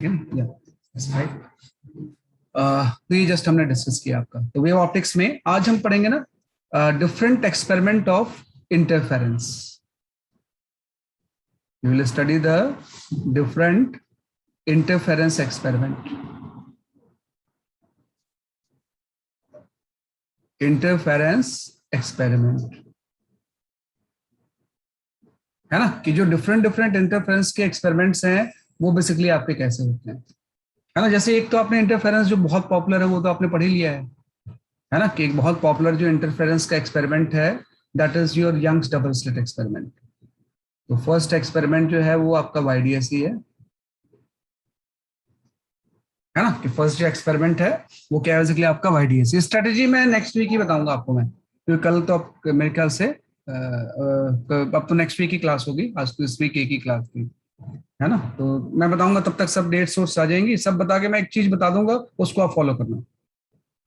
तो ये जस्ट हमने डिस्कस किया आपका। तो वेव ऑप्टिक्स में आज हम पढ़ेंगे ना different experiment of interference. You will study the different interference experiment. Interference experiment है ना, कि जो डिफरेंट डिफरेंट इंटरफेरेंस के एक्सपेरिमेंट्स हैं वो बेसिकली आपके कैसे होते हैं, है ना। जैसे एक तो आपने इंटरफेरेंस जो बहुत पॉपुलर है वो तो आपने पढ़ ही लिया है ना, कि एक बहुत पॉपुलर जो इंटरफेरेंस का एक्सपेरिमेंट है that is your Young's double slit experiment. तो फर्स्ट एक्सपेरिमेंट जो है वो आपका वाईडीएसई है ना, कि फर्स्ट जो एक्सपेरिमेंट है वो क्या है बेसिकली आपका वाईडीएसई। स्ट्रेटेजी मैं नेक्स्ट वीक ही बताऊंगा आपको मैं, क्योंकि कल तो आप मेरे ख्याल से अब तो नेक्स्ट वीक की क्लास होगी, आज तो इस वीक एक ही क्लास थी, है ना। तो मैं बताऊंगा, तब तक सब डेट सोर्स आ जाएंगी, सब बता के मैं एक चीज बता दूंगा, उसको आप फॉलो करना,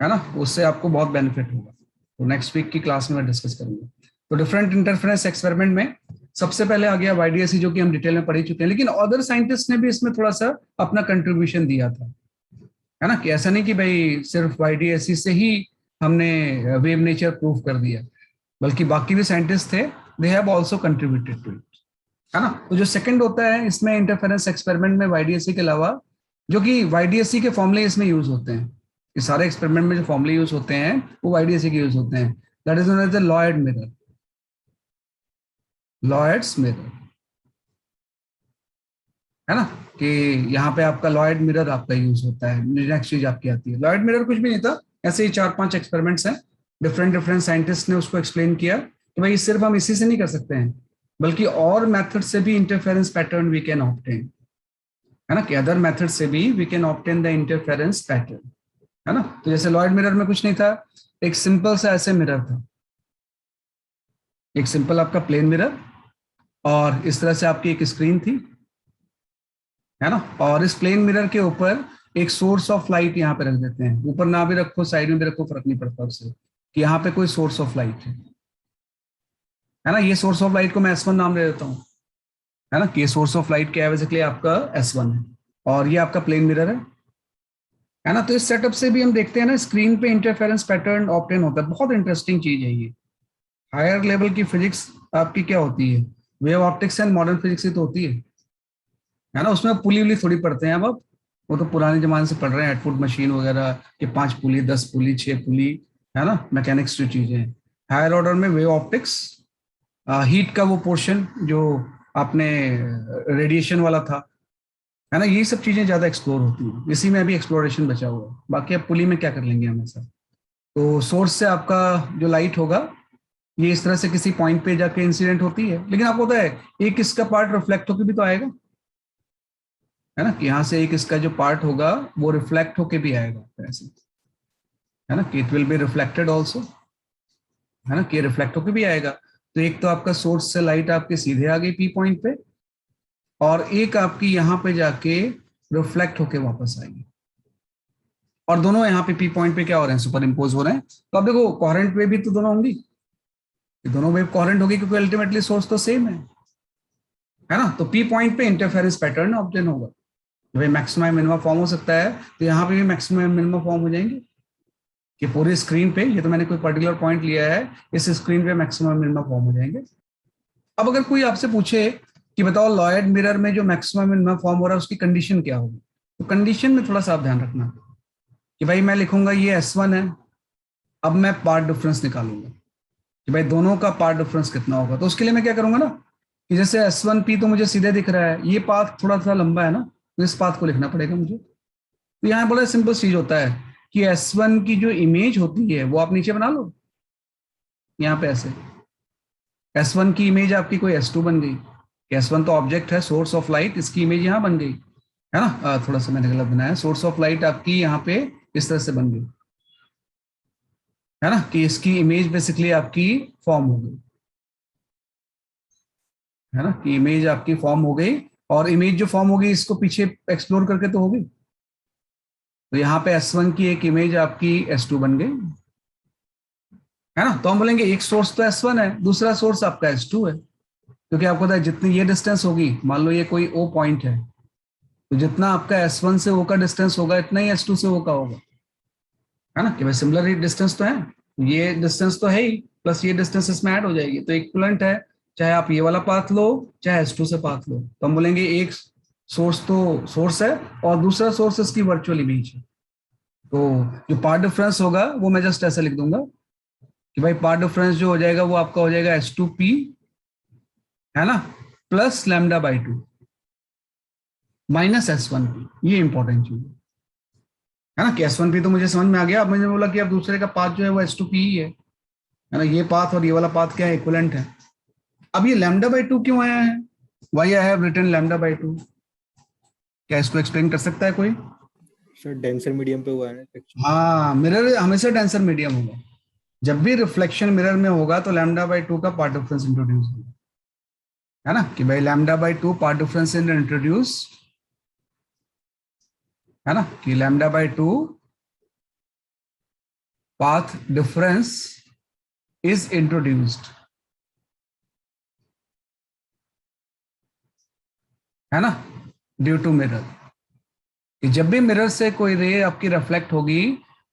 है ना, उससे आपको बहुत बेनिफिट होगा। तो नेक्स्ट वीक की क्लास में मैं डिस्कस करूंगा। तो डिफरेंट इंटरफेरेंस एक्सपेरिमेंट में सबसे पहले आ गया वाईडीएसई, जो कि हम डिटेल में पढ़ ही चुके हैं, लेकिन अदर साइंटिस्ट ने भी इसमें थोड़ा सा अपना कंट्रीब्यूशन दिया था, है ना, कि ऐसा नहीं कि भाई सिर्फ वाईडीएसई से ही हमने वेव नेचर प्रूव कर दिया, बल्कि बाकी भी साइंटिस्ट थे, they have also contributed to it, है ना। तो जो सेकंड होता है इसमें इंटरफेरेंस एक्सपेरिमेंट में वाईडीएसई के अलावा, जो कि वाईडीएसई के फॉर्मूले इसमें यूज होते हैं, ये सारे एक्सपेरिमेंट में जो फॉर्मूले यूज होते हैं वो वाईडीएसई के यूज होते हैं, that is known as the Lloyd mirror. Lloyd's mirror, है ना, कि यहाँ पे आपका लॉयड मिरर आपका यूज होता है। नेक्स्ट चीज आपकी आती है, लॉयड मिरर कुछ भी नहीं था, ऐसे ही 4-5 एक्सपेरिमेंट्स हैं, डिफरेंट डिफरेंट साइंटिस्ट ने उसको एक्सप्लेन किया कि भाई सिर्फ हम इसी से नहीं कर सकते हैं, बल्कि और मेथड से भी interference pattern we can obtain, है ना, कि अदर मेथड से भी we can obtain the interference pattern, है ना। तो जैसे लॉयड मिरर में कुछ नहीं था, एक सिंपल सा ऐसे मिरर था, एक सिंपल आपका प्लेन मिरर, और इस तरह से आपकी एक स्क्रीन थी, है ना, और इस प्लेन मिरर के ऊपर एक सोर्स ऑफ लाइट यहाँ पे रख देते हैं, ऊपर ना भी रखो साइड में भी रखो फर्क नहीं पड़ता उससे, कि यहाँ पे कोई सोर्स ऑफ लाइट है ना। ये सोर्स ऑफ लाइट को मैं S1 नाम दे देता हूँ, है ना, कि ये सोर्स ऑफ लाइट क्या है बेसिकली आपका S1 है, और ये आपका प्लेन मिरर है ना। तो इस सेटअप से भी हम देखते हैं ना, स्क्रीन पे इंटरफेरेंस पैटर्न ऑब्टेन होता है, बहुत इंटरेस्टिंग चीज है ये। हायर लेवल की फिजिक्स आपकी क्या होती है, wave optics and modern physics ही तो होती है ना। उसमें पुली उली थोड़ी पढ़ते हैं अब आप, वो तो पुराने जमाने से पढ़ रहे हैं, हेडफुट मशीन वगैरह कि 5 पुली 10 पुली 6 पुली, है ना, मैकेनिक्स जो चीजें हैं। हायर ऑर्डर में वेव ऑप्टिक्स, हीट का वो पोर्शन जो आपने रेडिएशन वाला था, है ना, ये सब चीजें ज्यादा एक्सप्लोर होती हैं, इसी में अभी एक्सप्लोरेशन बचा हुआ है, बाकी अब पुली में क्या कर लेंगे हमेशा। तो सोर्स से आपका जो लाइट होगा ये इस तरह से किसी पॉइंट पे जाके इंसिडेंट होती है, लेकिन आपको पता है एक इसका पार्ट रिफ्लेक्ट होकर भी तो आएगा, है ना, कि यहाँ से एक इसका जो पार्ट होगा वो रिफ्लेक्ट होके भी आएगा ऐसे, है ना, कि it will be reflected also, है ना, कि रिफ्लेक्ट होके भी आएगा। तो एक तो आपका सोर्स से लाइट आपके सीधे आ गई पी पॉइंट पे, और एक आपकी यहाँ पे जाके रिफ्लेक्ट होके वापस आएगी, और दोनों यहाँ पे पी पॉइंट पे क्या हो रहे हैं, सुपर इम्पोज हो रहे हैं। तो अब देखो कोहेरेंट वेव भी तो दोनों होंगी, दोनों वेव कोहेरेंट होगी, क्योंकि अल्टीमेटली सोर्स तो सेम है ना। तो पी पॉइंट पे इंटरफेरेंस पैटर्न ऑब्टेन होगा, भाई मैक्सिमम मिनिमम फॉर्म हो सकता है, तो यहाँ पे भी मैक्सिमम मिनिमम फॉर्म हो जाएंगे, कि पूरी स्क्रीन पे, ये तो मैंने कोई पर्टिकुलर पॉइंट लिया है, इस स्क्रीन पे मैक्सिमम मिनिमम फॉर्म हो जाएंगे। अब अगर कोई आपसे पूछे कि बताओ लॉयड मिरर में जो मैक्सिमम मिनिमम फॉर्म हो रहा है उसकी कंडीशन क्या होगी, तो कंडीशन में थोड़ा सा आप ध्यान रखना कि भाई मैं लिखूंगा ये S1 है, अब मैं पार्ट डिफरेंस निकालूंगा कि भाई दोनों का पार्ट डिफरेंस कितना होगा। तो उसके लिए मैं क्या करूंगा ना, कि जैसे S1P तो मुझे सीधे दिख रहा है, ये पाथ थोड़ा सा लंबा है ना, तो इस पाथ को लिखना पड़ेगा मुझे। तो यहाँ बड़ा सिंपल चीज होता है कि S1 की जो इमेज होती है वो आप नीचे बना लो, यहाँ पे ऐसे S1 की इमेज आपकी कोई S2 बन गई, S1 तो ऑब्जेक्ट है, सोर्स ऑफ लाइट, इसकी इमेज यहाँ बन गई, है ना। थोड़ा सा मैंने गलत बनाया, सोर्स ऑफ लाइट आपकी यहाँ पे इस तरह से बन गई, है ना, कि इसकी इमेज बेसिकली आपकी फॉर्म हो गई, है ना, कि इमेज आपकी फॉर्म हो गई, और इमेज जो फॉर्म हो गई इसको पीछे एक्सप्लोर करके तो होगी। तो यहाँ पे S1 की एक इमेज आपकी S2 बन गई, है ना। तो हम बोलेंगे एक सोर्स तो S1 है, दूसरा सोर्स आपका S2 है, क्योंकि आपको पता है जितनी ये डिस्टेंस होगी, मान लो ये कोई O पॉइंट है, तो जितना आपका S1 से O का डिस्टेंस होगा इतना ही S2 से O का होगा, है ना, कि भाई सिमिलर डिस्टेंस तो है, ये डिस्टेंस तो है ही, प्लस ये डिस्टेंस इसमें ऐड हो जाएगी, तो इक्विवेलेंट है। चाहे आप ये वाला पाथ लो चाहे S2 से पाथ लो, तो हम बोलेंगे एक सोर्स तो सोर्स है और दूसरा सोर्स इसकी वर्चुअल इमेज है। तो जो पार्ट डिफरेंस होगा वो मैं जस्ट ऐसे लिख दूंगा कि भाई पार्ट डिफरेंस जो हो जाएगा वो आपका हो जाएगा S2P, है ना, plus lambda by 2 minus S1P। ये इंपॉर्टेंट चीज है ना, कि S1P तो मुझे समझ में आ गया। अब मैंने बोला कि अब दूसरे का पाथ जो है वो S2P ही है ना, ये पाथ और ये वाला पाथ क्या है, इक्विवेलेंट है। अब ये लैम्डा बाई 2 क्यों आया है, why I have written lambda by 2, क्या इसको एक्सप्लेन कर सकता है कोई? सर डेंसर मीडियम पे हुआ है ना एक्चुअली। हाँ, मिरर हमेशा डेंसर मीडियम होगा। जब भी रिफ्लेक्शन मिरर में होगा तो लैम्डा बाई 2 का पार्ट डिफरेंस इंट्रोड्यूस होगा, है ना, कि भाई lambda by 2 path difference introduce, है ना, कि lambda by 2 path difference is introduced, है ना, ड्यू टू मिरर। कि जब भी मिरर से कोई रे आपकी रिफ्लेक्ट होगी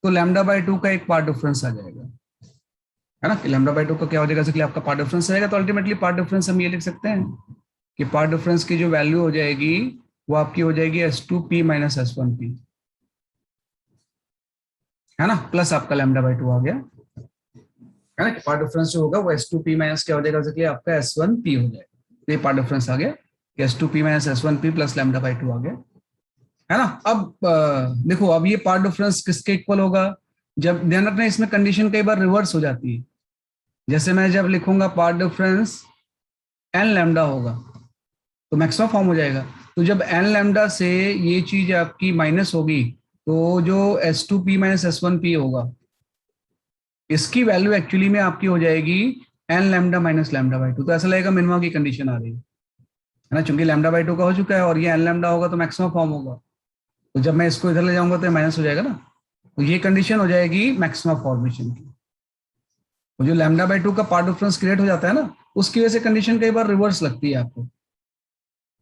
तो लैम्डा बाई 2 का एक पार्ट डिफरेंस आ जाएगा, है ना, कि लैम्डा बाई 2 का क्या हो जाएगा, इसलिए आपका पार्ट डिफरेंस आएगा। तो अल्टीमेटली पार्ट डिफरेंस हम ये लिख सकते हैं कि पार्ट डिफरेंस की जो वैल्यू हो जाएगी वो आपकी हो जाएगी S2P माइनस S1P, है ना, प्लस आपका लैम्डा बाई 2 आ गया, है ना, कि पार्ट डिफरेंस जो होगा वो S2P माइनस क्या हो जाएगा, इसलिए आपका S1P हो जाएगा। तो ये पार्ट डिफरेंस आ गया कि S2P minus S1P plus lambda by 2 आ गया, है ना। अब देखो, अब ये पार्ट डिफरेंस किसके इक्वल होगा, जब ध्यान रखना इसमें कंडीशन कई बार रिवर्स हो जाती है। जैसे मैं जब लिखूंगा पार्ट डिफरेंस एन लैम्डा होगा तो मैक्सिमम फॉर्म हो जाएगा। तो जब एन लैम्डा से ये चीज आपकी माइनस होगी तो जो S2P माइनस S1P होगा इसकी वैल्यू एक्चुअली में आपकी हो जाएगी n lambda minus lambda by 2। तो ऐसा लगेगा मिनिमम की कंडीशन आ रही है ना, चूंकि लैम्डा बाई 2 का हो चुका है और ये एन लैम्डा होगा तो मैक्सिमम फॉर्म होगा। तो जब मैं इसको इधर ले जाऊंगा तो माइनस हो जाएगा ना, तो ये कंडीशन हो जाएगी मैक्सिमम फॉर्मेशन की। तो जो लैम्डा बाई 2 का पार्ट डिफरेंस क्रिएट हो जाता है ना, उसकी वजह से कंडीशन कई बार रिवर्स लगती है आपको,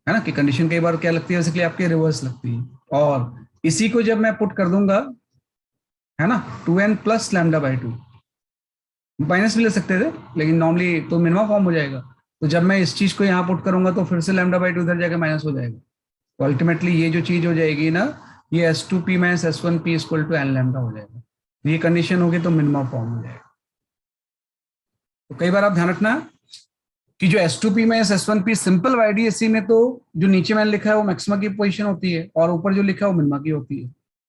है ना, कि कंडीशन कई बार क्या लगती है, बेसिकली आपकी रिवर्स लगती है। और इसी को जब मैं पुट कर दूंगा, है ना, 2n plus lambda by 2, minus भी ले सकते थे लेकिन नॉर्मली तो मिनिमम फॉर्म हो जाएगा। तो जब मैं इस चीज को यहाँ पुट करूंगा तो फिर से लैम्डा बाई 2 इधर जाकर माइनस हो जाएगा। तो अल्टीमेटली ये जो चीज हो जाएगी ना, ये S2P minus S1P equal to n lambda हो जाएगा। ये कंडीशन होगी तो मिनिमम फॉर्म हो जाएगा। तो कई बार आप ध्यान रखना कि जो S2P minus S1P simple YDAC में तो जो नीचे मैंने लिखा है वो मैक्सिमा की पोजीशन होती है और ऊपर जो लिखा है वो मिनिमा की होती है।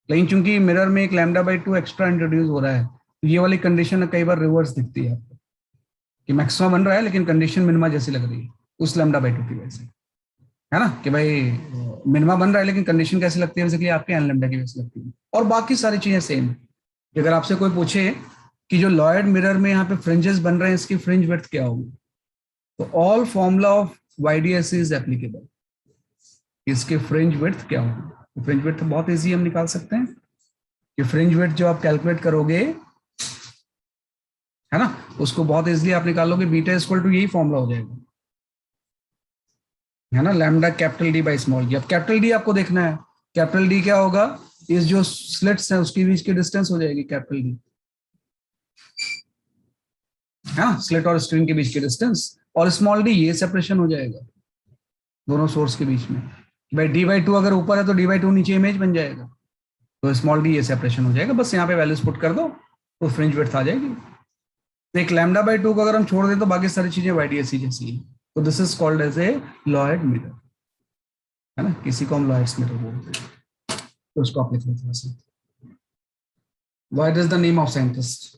लेकिन चूंकि मिरर में एक लैम्डा बाई 2 एक्स्ट्रा इंट्रोड्यूस हो रहा है तो ये वाली कंडीशन कई बार रिवर्स दिखती है आपको, कि मैक्सिमा बन रहा है लेकिन कंडीशन मिनिमा जैसी लग रही है उस लैम्डा बाई 2 की वजह से, है ना, कि भाई मिनिमा बन रहा है लेकिन कंडीशन कैसी लगती है, बेसिकली आपके एन लैम्डा की वजह से लगती है। और बाकी सारी चीजें सेम है। अगर आपसे कोई पूछे कि जो लॉयड मिरर में यहाँ पे फ्रिंजेस बन रहे हैं इसकी फ्रिंज विड्थ क्या होगी, तो all formula of YDAC is applicable. इसके फ्रिंज विड्थ क्या होगी, फ्रिंज विड्थ बहुत इजी हम निकाल सकते हैं कि फ्रिंज विड्थ जो आप कैलकुलेट करोगे, है ना, उसको बहुत इजीली आप निकालोगे, बीटा इक्वल टू यही फॉर्मूला हो जाएगा, है ना, lambda capital D by small D. अब कैपिटल डी आपको देखना है, कैपिटल डी क्या होगा, इस जो स्लिट्स हैं उसके बीच की डिस्टेंस हो जाएगी कैपिटल डी, है ना, स्लिट और स्क्रीन के बीच की डिस्टेंस। और स्मॉल डी ये सेपरेशन हो जाएगा दोनों सोर्स के बीच में। भाई D/2 अगर ऊपर है तो D/2 नीचे इमेज बन जाएगा, तो स्मॉल डी ये सेपरेशन हो जाएगा। बस यहाँ पे वैल्यूज पुट कर दो तो फ्रिंज विड्थ आ जाएगी। तो एक लैम्डा बाई 2 को अगर हम छोड़ दें तो बाकी सारी चीजें YDAC जैसी है। तो this is called as a Lloyd mirror, है ना, किसी को हम लॉयड्स मिरर बोलते हैं। तो उसको आप लिख लेते हैं, what is the name of scientist.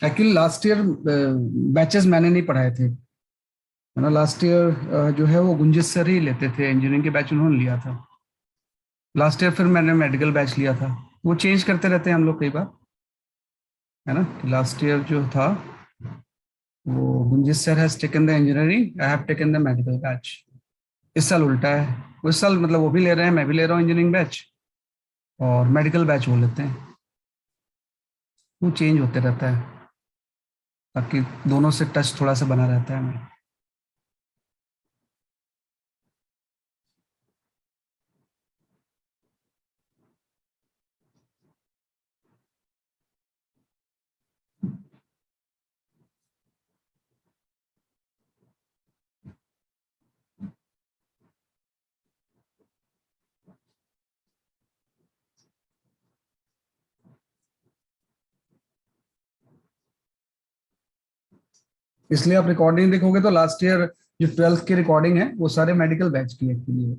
Actually last year batches मैंने नहीं पढ़ाए थे, है ना, लास्ट ईयर जो है वो गुंजित सर ही लेते थे, इंजीनियरिंग के बैच उन्होंने लिया था लास्ट ईयर। फिर मैंने मेडिकल बैच लिया था, वो चेंज करते रहते हैं हम लोग कई बार, है ना। लास्ट ईयर जो था वो Gunjit sir has taken the engineering, I have taken the medical batch. इस साल उल्टा है, इस साल मतलब वो भी ले रहे हैं मैं भी ले रहा हूँ इंजीनियरिंग बैच, और मेडिकल बैच बोल लेते हैं, वो चेंज होते रहता है ताकि दोनों से टच थोड़ा सा बना रहता है हमें। इसलिए आप रिकॉर्डिंग देखोगे तो लास्ट ईयर जो 12th की रिकॉर्डिंग है वो सारे मेडिकल बैच की एक्चुअली है,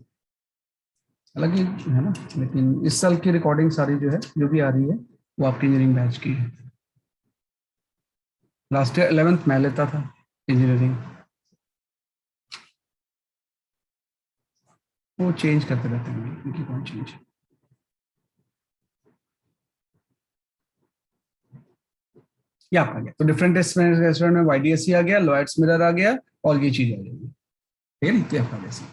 हालांकि है ना, लेकिन इस साल की रिकॉर्डिंग सारी जो है जो भी आ रही है वो आपकी इंजीनियरिंग बैच की है। लास्ट ईयर 11th मैं लेता था इंजीनियरिंग, वो चेंज करते रहते हैं उनकी कौन चेंज। ये आपका गया तो डिफरेंट रेस्टोरेंट में वाईडीएससी आ गया, लॉयड्स मिरर आ गया और ये चीज आ जाएगी, ठीक है ना, तो आपका जैसे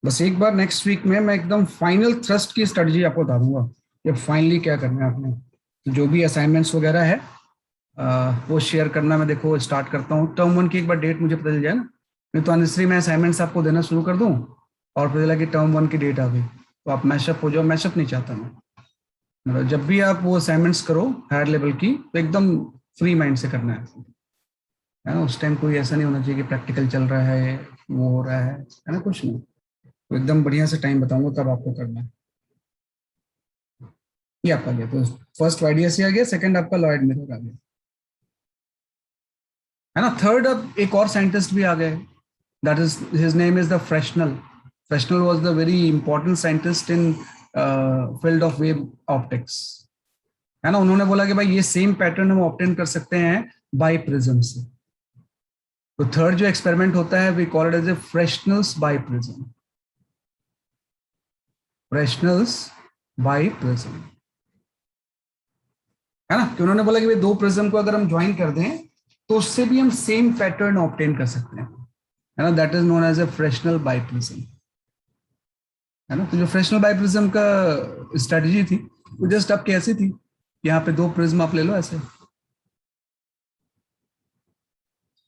बस एक बार नेक्स्ट वीक में मैं एकदम फाइनल थ्रस्ट की स्ट्रेटजी आपको बता दूंगा कि फाइनली क्या करना है आपने। तो जो भी असाइनमेंट्स वगैरह है वो शेयर करना मैं देखो स्टार्ट करता हूँ। टर्म 1 की एक बार डेट मुझे पता चल जाए ना, नहीं तो अननेसरी मैं असाइनमेंट्स आपको देना शुरू कर दूँ और पता चला कि टर्म 1 की डेट आ गई तो आप मैशअप हो जाओ। मैशअप नहीं चाहता मैं, मतलब जब भी आप वो असाइनमेंट्स करो हायर लेवल की तो एकदम फ्री माइंड से करना है ना। उस टाइम कोई ऐसा नहीं होना चाहिए कि प्रैक्टिकल चल रहा है, वो हो रहा है ना, कुछ नहीं। तो एकदम बढ़िया से टाइम बताऊंगा तब आपको करना है। ये आपका गया तो फर्स्ट वाईडीएससी आ गया, सेकंड आपका लॉयड मिरर आ गया, है ना। थर्ड अब एक और साइंटिस्ट भी आ गए, that is his name is the Fresnel. Fresnel was the very important scientist in field of wave optics, है ना। उन्होंने बोला कि भाई ये सेम पैटर्न हम ऑब्टेन कर सकते हैं बाय प्रिज्म से। तो थर्ड जो एक्सपेरिमेंट होता है we call it as a Fresnel's biprism, Fresnel's biprism, है ना। कि उन्होंने बोला कि भाई दो प्रिज्म को अगर हम ज्वाइन कर दें तो उससे भी हम सेम पैटर्न ऑब्टेन कर सकते हैं, है ना। That is known as a Fresnel biprism, है ना। तो जो फ्रेशनल बाय प्रिज्म का स्ट्रेटजी थी वो जस्ट आपकी ऐसी थी, यहाँ पे दो प्रिज्म आप ले लो ऐसे,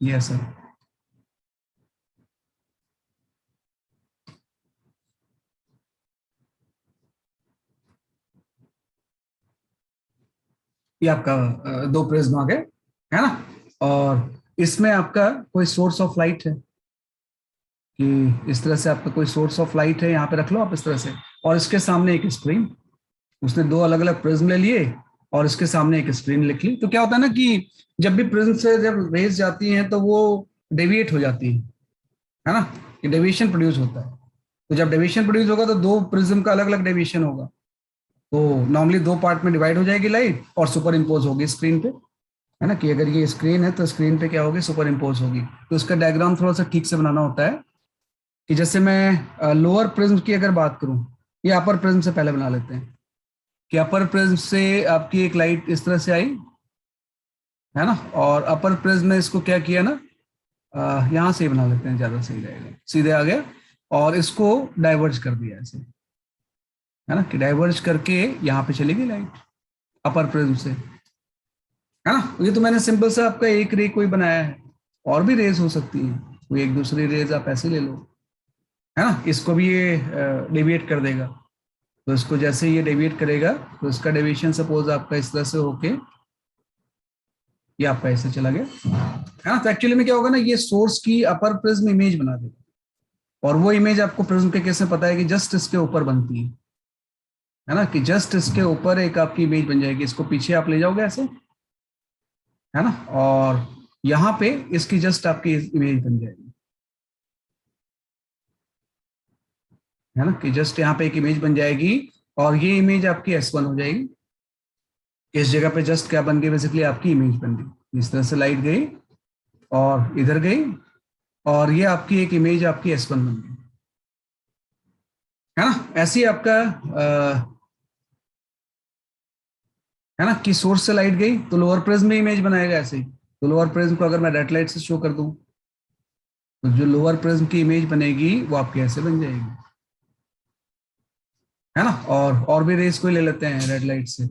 ये ऐसा, ये आपका दो प्रिज्म आ गए, है ना। और इसमें आपका कोई सोर्स ऑफ लाइट है कि इस तरह से आपका कोई सोर्स ऑफ लाइट है, यहाँ पे रख लो आप इस तरह से, और इसके सामने एक स्क्रीन। उसने दो अलग अलग प्रिज्म ले लिए और इसके सामने एक स्क्रीन लिख ली। तो क्या होता है ना कि जब भी प्रिज्म से जब रेज जाती हैं तो वो डेविएट हो जाती है ना, कि डेविएशन प्रोड्यूस होता है। तो जब डेविएशन प्रोड्यूस होगा तो दो प्रिज्म का अलग अलग डेविएशन होगा, तो नॉर्मली दो पार्ट में डिवाइड हो जाएगी लाइट और सुपर इम्पोज होगी स्क्रीन पे, है ना। कि अगर ये स्क्रीन है तो स्क्रीन पे क्या होगी, सुपर इम्पोज होगी। तो इसका डायग्राम थोड़ा सा ठीक से बनाना होता है कि जैसे मैं लोअर प्रिज्म की अगर बात करूं, ये अपर प्रिज्म से पहले बना लेते हैं कि अपर प्रिज्म से आपकी एक लाइट इस तरह से आई, है ना। और अपर प्रिज्म ने इसको क्या किया ना, यहाँ से ही बना लेते हैं, ज्यादा सही रहेगा, सीधे आ गया और इसको डाइवर्ज कर दिया ऐसे, है ना। कि डाइवर्ज करके यहाँ पे चली गई लाइट अपर प्रिज्म से, है ना। ये तो मैंने सिंपल सा आपका एक रे कोई बनाया है, और भी रेज हो सकती है, कोई एक दूसरी रेज आप ऐसे ले लो, है ना। इसको भी ये डेविएट कर देगा, तो इसको जैसे ये डेविएट करेगा तो इसका डेविएशन सपोज आपका इस तरह से होके ये आपका ऐसे चला गया, है ना। तो एक्चुअली में क्या होगा ना, ये सोर्स की अपर प्रिज्म इमेज बना देगा, और वो इमेज आपको प्रिज्म के केस में पता है कि जस्ट इसके ऊपर बनती है ना। कि जस्ट इसके ऊपर एक आपकी इमेज बन जाएगी, इसको पीछे आप ले जाओगे ऐसे, है ना। और यहाँ पे इसकी जस्ट आपकी इमेज बन जाएगी, है ना। कि जस्ट यहाँ पे एक इमेज बन जाएगी और ये इमेज आपकी S1 हो जाएगी। इस जगह पे जस्ट क्या बन गई, बेसिकली आपकी इमेज बन गई। इस तरह से लाइट गई और इधर गई और ये आपकी एक इमेज आपकी S1 बन गई, है ना। ऐसे ही आपका है ना कि सोर्स से लाइट गई तो लोअर प्रिज्म में इमेज बनाएगा ऐसे ही। तो लोअर प्रिज्म को अगर मैं रेड लाइट से शो कर दूं तो जो लोअर प्रिज्म की इमेज बनेगी वो आपकी ऐसे बन जाएगी, है ना। और भी रेस कोई ले लेते हैं रेड लाइट से।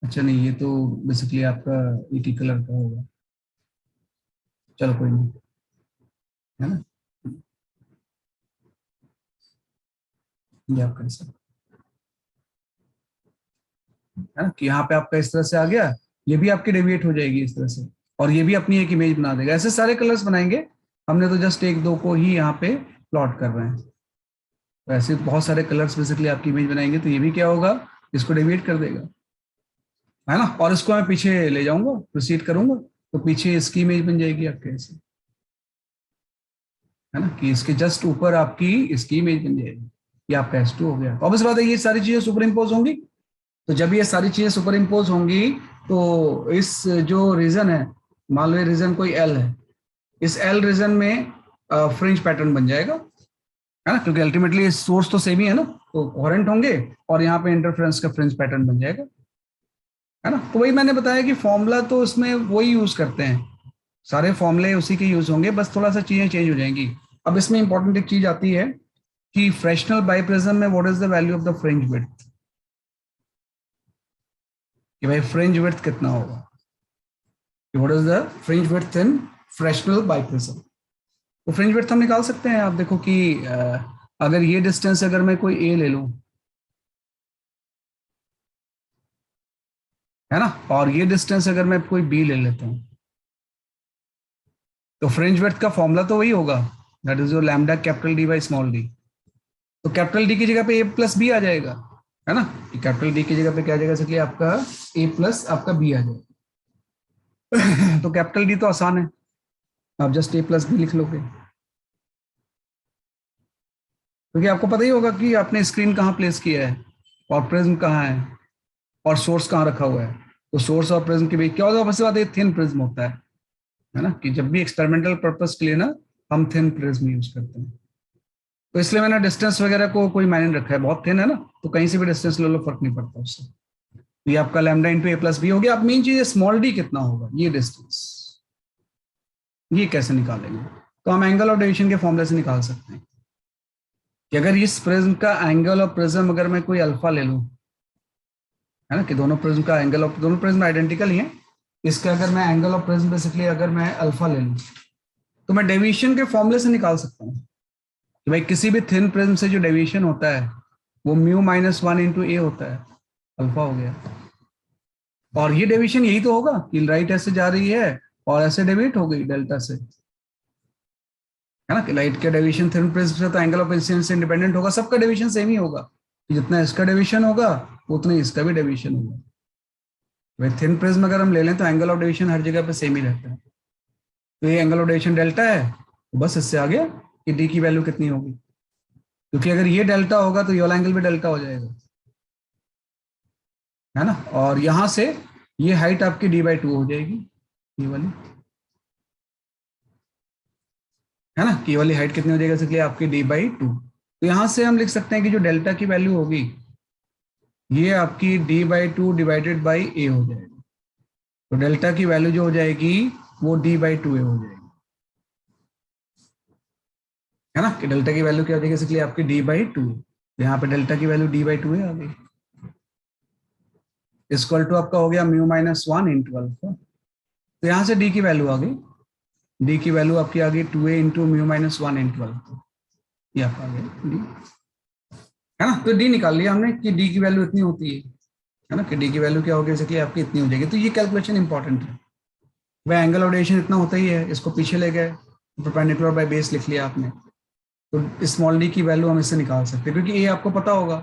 अच्छा नहीं, ये तो बेसिकली आपका एक ही कलर का होगा, चलो कोई नहीं, है ना। ये आपका ऐसा है ना कि यहाँ पे आपका इस तरह से आ गया, ये भी आपकी डेविएट हो जाएगी इस तरह से, और ये भी अपनी एक इमेज बना देगा। ऐसे सारे कलर्स बनाएंगे, हमने तो जस्ट एक दो को ही यहाँ पे प्लॉट कर रहे हैं। तो ऐसे बहुत सारे कलर्स बेसिकली आपकी इमेज बनाएंगे, तो ये भी क्या होगा, इसको डेविएट कर देगा, है ना। और इसको मैं पीछे ले जाऊंगा, प्रोसीड करूंगा, तो पीछे इसकी इमेज बन जाएगी आपके ऐसे, है ना, कि इसके जस्ट ऊपर आपकी इसकी इमेज बन जाएगी। ये आपका S2 हो गया। ऑब्वियस बात है ये सारी चीजें सुपर इम्पोज होंगी, तो जब ये सारी चीजें सुपर इम्पोज होंगी तो इस जो रीजन है, मान लो ये रीजन कोई L है, इस L रीजन में फ्रिंज पैटर्न बन जाएगा, है ना, क्योंकि अल्टीमेटली सोर्स तो सेम ही है ना, तो कोहेरेंट होंगे, और यहाँ पे इंटरफेरेंस का फ्रिंज पैटर्न बन जाएगा, है ना। तो वही मैंने बताया कि फॉर्मूला तो इसमें वही यूज करते हैं, सारे फॉर्मूले उसी के यूज होंगे, बस थोड़ा सा चीजें चेंज हो जाएंगी। अब इसमें इंपॉर्टेंट एक चीज आती है कि फ्रैक्शनल बाइप्रिज्म में what is the value of the fringe width, कि भाई फ्रिंज विड्थ कितना होगा, what is the fringe width in fractional biprism. तो फ्रिंज विड्थ हम निकाल सकते हैं। आप देखो कि अगर ये डिस्टेंस अगर मैं कोई ए ले लूं, है ना, और ये डिस्टेंस अगर मैं कोई बी ले लेता हूं, तो फ्रिंज विड्थ का फॉर्मूला तो वही होगा, that is your lambda capital D by small D. तो कैपिटल डी की जगह पे ए प्लस बी आ जाएगा, है ना, कैपिटल डी की जगह पे क्या आ जाएगा, इसलिए आपका ए प्लस आपका बी आ जाएगा। तो कैपिटल डी तो आसान है, आप जस्ट ए प्लस बी लिख लोगे, क्योंकि आपको पता ही होगा कि आपने स्क्रीन कहाँ प्लेस किया है, और प्रिज्म कहाँ है, और सोर्स कहाँ रखा हुआ है। तो सोर्स और प्रिज्म के बीच क्या होता है, बस बात, थिन प्रिज्म होता है ना, कि जब भी एक्सपेरिमेंटल पर्पस के लिए ना हम थिन प्रिज्म यूज करते हैं। तो इसलिए मैंने डिस्टेंस वगैरह को कोई मायने नहीं रखा है, बहुत थिन है ना, तो कहीं से भी डिस्टेंस ले लो, फर्क नहीं पड़ता उससे। तो ये आपका लैम्डा इंटू ए प्लस बी हो गया। अब मेन चीज है स्मॉल डी कितना होगा, ये डिस्टेंस, ये कैसे निकालेंगे, तो हम एंगल ऑफ डेविएशन के फॉर्मूले से निकाल सकते हैं कि अगर इस प्रिज्म का एंगल ऑफ प्रिज्म अगर मैं कोई अल्फा ले लूं, है ना, कि दोनों प्रिज्म का एंगल ऑफ, दोनों प्रिज्म आइडेंटिकल ही है, इसका अगर मैं एंगल ऑफ प्रिज्म बेसिकली अगर मैं अल्फा ले लूं, तो मैं डेविएशन के फॉर्मूले से निकाल सकता हूँ कि भाई किसी भी थिन प्रिज्म से जो डेविएशन होता है वो म्यू माइनस वन इंटू ए होता है, अल्फा हो गया। और ये डेविएशन यही तो होगा कि लाइट ऐसे जा रही है और ऐसे डेविएट हो गई डेल्टा से, है ना, कि लाइट का डेविएशन थिन प्रिज्म से तो एंगल ऑफ इंसिडेंस से इंडिपेंडेंट होगा, सबका डेविएशन सेम ही होगा, जितना इसका डेविएशन होगा उतना ही इसका भी डेविएशन होगा। भाई थिन प्रिज्म अगर हम ले लें तो एंगल ऑफ डेविएशन हर जगह पे सेम ही रहता है, तो ये एंगल ऑफ डेविएशन डेल्टा है, तो बस इससे आ गया कि डी की वैल्यू कितनी होगी, क्योंकि अगर ये डेल्टा होगा तो ये वाला एंगल भी डेल्टा हो जाएगा, है ना। और यहां से ये हाइट आपकी डी बाई टू हो जाएगी, ये वाली, है ना, कि ये वाली हाइट कितनी हो जाएगी, इसलिए आपकी डी बाई टू। तो यहां से हम लिख सकते हैं कि जो डेल्टा की वैल्यू होगी ये आपकी D by two divided by A हो जाएगी। तो डेल्टा की वैल्यू जो हो जाएगी वो डी बाई टू ए हो जाएगी, है ना, कि डेल्टा की वैल्यू क्या हो जाएगी, इसलिए आपकी डी बाई टू। यहाँ पे डेल्टा की वैल्यू डी बाई टू आ गई, इक्वल टू आपका हो गया mu minus one into alpha. तो यहाँ से डी की वैल्यू आ गई, डी की वैल्यू आपकी आ गई two a into mu minus one into alpha, ये आपका आ गया डी, है ना। तो डी निकाल लिया हमने कि डी की वैल्यू इतनी होती है ना, कि डी की वैल्यू क्या होगी, इसलिए आपकी इतनी हो जाएगी। तो ये कैलकुलेशन इंपॉर्टेंट है, वह एंगल ऑफ डेविएशन इतना होता ही है, इसको पीछे ले गए, परपेंडिकुलर बाय बेस लिख लिया आपने, तो स्मॉल डी की वैल्यू हम इससे निकाल सकते हैं, क्योंकि ए आपको पता होगा,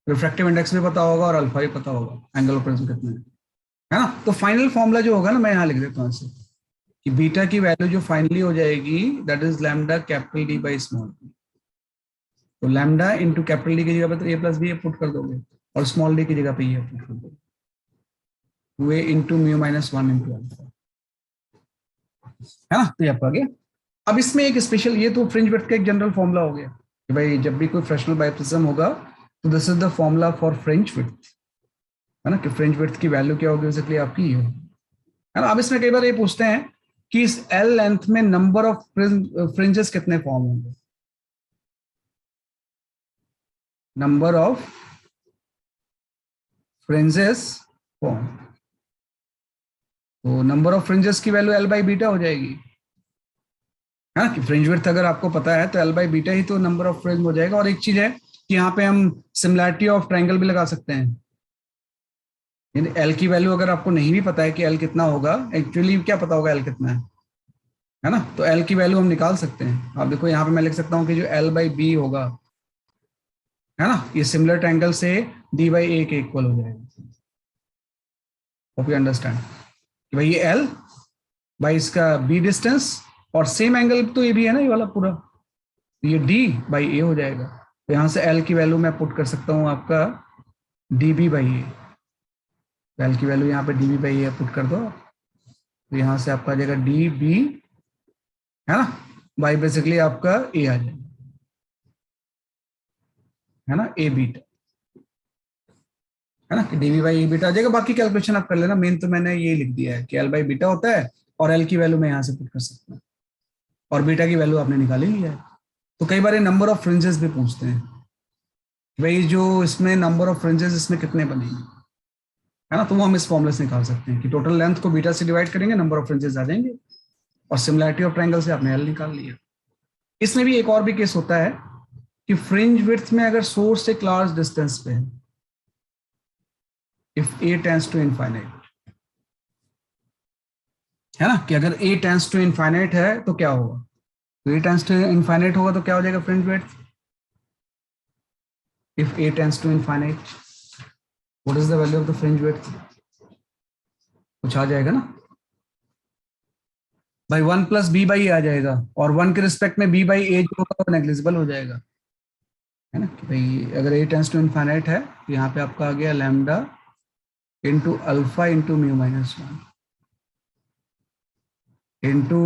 रिफ्रैक्टिव इंडेक्स भी पता होगा और अल्फा भी पता होगा, एंगल ऑफ प्रिज्म कितना है ना। तो फाइनल फॉर्मूला जो होगा ना, मैं यहाँ लिख देता हूँ ऐसे कि बीटा की वैल्यू जो फाइनली हो जाएगी that is lambda capital D by small D. तो लैम्डा इंटू कैपिटल डी की जगह पे तो ए प्लस बी पुट कर दोगे, और स्मॉल डी की जगह पे ये पुट कर दोगे, two a into mu minus one into alpha, है ना। तो ये आपका आ गया। अब इसमें एक स्पेशल, ये तो फ्रिंज विड्थ का एक जनरल फॉर्मूला हो गया कि भाई जब भी कोई फ्रैक्शनल बाइप्रिज्म होगा तो this is the formula for fringe width, है ना, कि फ्रिंज विड्थ की वैल्यू क्या होगी बेसिकली आपकी ये है ना। अब इसमें कई बार ये पूछते हैं कि इस एल लेंथ में नंबर ऑफ फ्रिंजेस कितने फॉर्म होंगे, नंबर ऑफ फ्रिंजेस फॉर्म। तो नंबर ऑफ फ्रिंजेस की वैल्यू एल बाई बीटा हो जाएगी, है ना, कि फ्रिंज विड्थ अगर आपको पता है तो एल बाई बीटा ही तो नंबर ऑफ फ्रिंज हो जाएगा। और एक चीज है कि यहाँ पे हम सिमिलैरिटी ऑफ ट्रायंगल भी लगा सकते हैं। यानी एल की वैल्यू अगर आपको नहीं भी पता है कि एल कितना होगा, एक्चुअली क्या पता होगा एल कितना है ना, तो एल की वैल्यू हम निकाल सकते हैं। आप देखो यहाँ पे मैं लिख सकता हूँ कि जो एल बाई बी होगा, है ना, ये सिमिलर ट्रायंगल से डी बाई ए के इक्वल हो जाएगा। होप यू अंडरस्टैंड कि भाई ये एल बाई इसका बी डिस्टेंस, और सेम एंगल तो ये भी है ना, ये वाला पूरा, तो ये डी बाई ए हो जाएगा। तो यहाँ से एल की वैल्यू मैं पुट कर सकता हूँ आपका d B by a. L की वैल्यू यहाँ पे d B by a put कर दो, तो यहाँ से आपका आ जाएगा डी बी, है ना, बाई बेसिकली आपका ए आ जाएगा, है ना, ए बीटा, है ना, D B by A beta आ जाएगा। बाकी कैलकुलेशन आप कर लेना, मेन तो मैंने ये लिख दिया है कि एल बाई बीटा होता है, और एल की वैल्यू मैं यहाँ से पुट कर सकता हूँ, और बीटा की वैल्यू आपने निकाली लिया है। तो कई बार ये नंबर ऑफ फ्रिंजेस भी पूछते हैं, भाई जो इसमें नंबर ऑफ फ्रिंजेस इसमें कितने बनेंगे, है ना, तो वो हम इस फॉर्मूले से निकाल सकते हैं कि टोटल लेंथ को बीटा से डिवाइड करेंगे, नंबर ऑफ फ्रिंजेस आ जाएंगे, और सिमिलैरिटी ऑफ ट्रायंगल से आपने एल निकाल लिया। इसमें भी एक और भी केस होता है कि फ्रिंज विड्थ में अगर सोर्स एक लार्ज डिस्टेंस पे है, if a tends to infinite, है ना, कि अगर ए टेंड्स टू इनफाइनाइट है तो क्या होगा, तो ए टेंड्स टू इनफाइनाइट होगा तो क्या हो जाएगा fringe width, if a tends to infinite, what is the value of the fringe width, कुछ आ जाएगा ना भाई, 1 प्लस बी बाई आ जाएगा, और 1 के रिस्पेक्ट में बी बाई ए जो होगा वो नेग्लिजिबल हो जाएगा, है ना, कि भाई अगर ए टेंड्स टू इनफाइनाइट है तो यहाँ पे आपका आ गया lambda into alpha into mu minus 1 into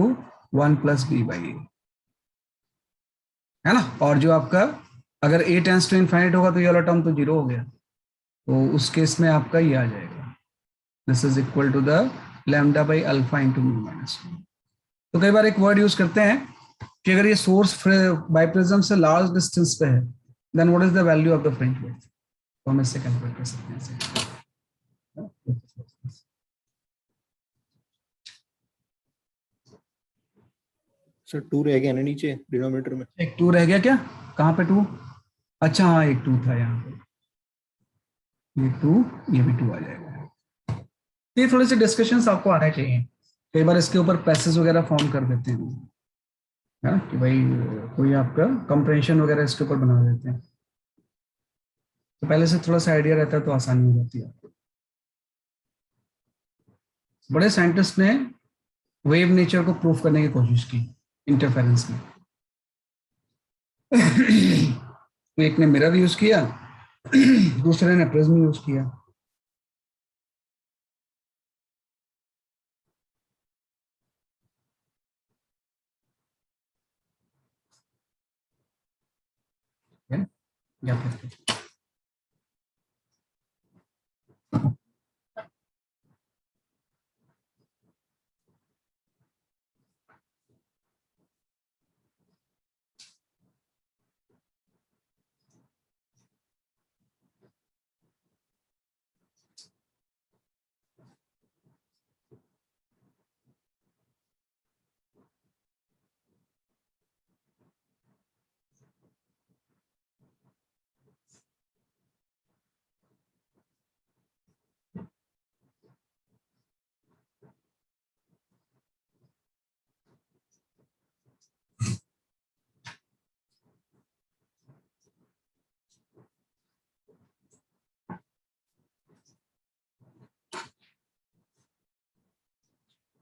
1 plus B by A, है ना। और जो आपका अगर ए टेंड्स टू इनफाइनाइट होगा तो ये वाला टर्म तो जीरो हो गया, तो उस केस में आपका ये आ जाएगा, this is equal to the lambda by alpha into mu minus 1। तो कई बार एक वर्ड यूज करते हैं कि अगर ये सोर्स बाइप्रिज्म से लार्ज डिस्टेंस पे है, then what is the value of the fringe width, तो हम इससे कैलकुलेट कर सकते हैं। सर 2 रह गया ना नीचे डिनोमिनेटर में? एक 2 रह गया क्या, कहाँ पे 2, अच्छा हाँ एक 2 था यहाँ पे, ये 2, ये भी 2 आ जाएगा। ये थोड़े से डिस्कशंस आपको आने चाहिए, कई बार इसके ऊपर पैसेज वगैरह फॉर्म कर देते हैं, है ना, कि भाई कोई आपका कंप्रेंशन वगैरह इसके ऊपर बना देते हैं, तो पहले से थोड़ा सा आइडिया रहता है तो आसानी हो जाती है। बड़े साइंटिस्ट ने वेव नेचर को प्रूफ करने की कोशिश की इंटरफेरेंस में। एक ने मिरर यूज किया, दूसरे ने प्रिज्म यूज किया। या फिर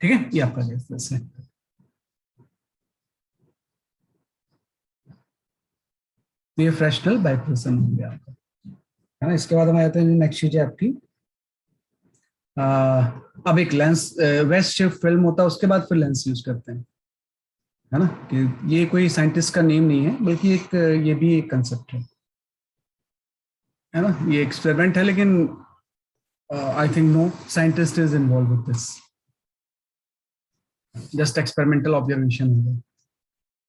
ठीक है, ये आपका रेफरेंस है। ये फ्रैक्शनल बाइप्रिज्म हो गया आपका, है ना। इसके बाद हम आते हैं नेक्स्ट चीज है आपकी, अब एक लेंस वेस्ट शिफ्ट फिल्म होता है, उसके बाद फिर लेंस यूज करते हैं, है ना, कि ये कोई साइंटिस्ट का नेम नहीं है, बल्कि एक ये भी एक कंसेप्ट है ना, ये एक्सपेरिमेंट है, लेकिन I think no scientist is involve with this, just experimental observation होगा।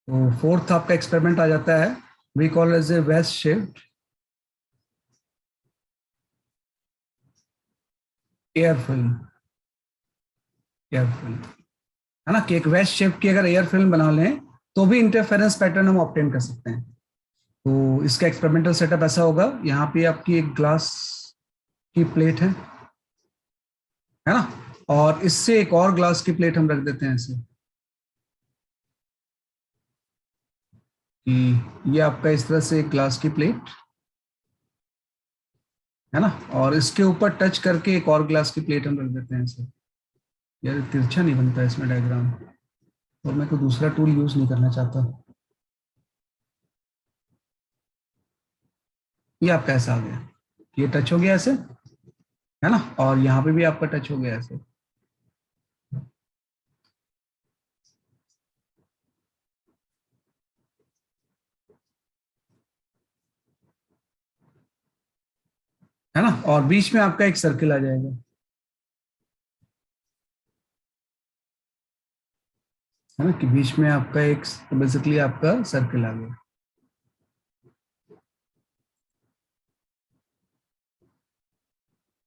तो फोर्थ आपका एक्सपेरिमेंट आ जाता है, वी कॉल एज ए वेस्ट shape air film, air film, है ना, कि एक वेस्ट शेप की अगर एयर फिल्म बना लें तो भी इंटरफेरेंस पैटर्न हम ऑब्टेन कर सकते हैं। तो इसका एक्सपेरिमेंटल सेटअप ऐसा होगा, यहाँ पे आपकी एक ग्लास की प्लेट है ना, और इससे एक और ग्लास की प्लेट हम रख देते हैं ऐसे, कि ये आपका इस तरह से एक ग्लास की प्लेट है ना, और इसके ऊपर टच करके एक और ग्लास की प्लेट हम रख देते हैं ऐसे। यार तिरछा नहीं बनता इसमें डायग्राम, और मैं कोई दूसरा टूल यूज नहीं करना चाहता। ये आपका ऐसा आ गया, ये टच हो गया ऐसे, है ना, और यहाँ पे भी आपका टच हो गया ऐसे। है ना, और बीच में आपका एक सर्किल आ जाएगा, है ना, कि बीच में आपका एक बेसिकली आपका सर्किल आ गया।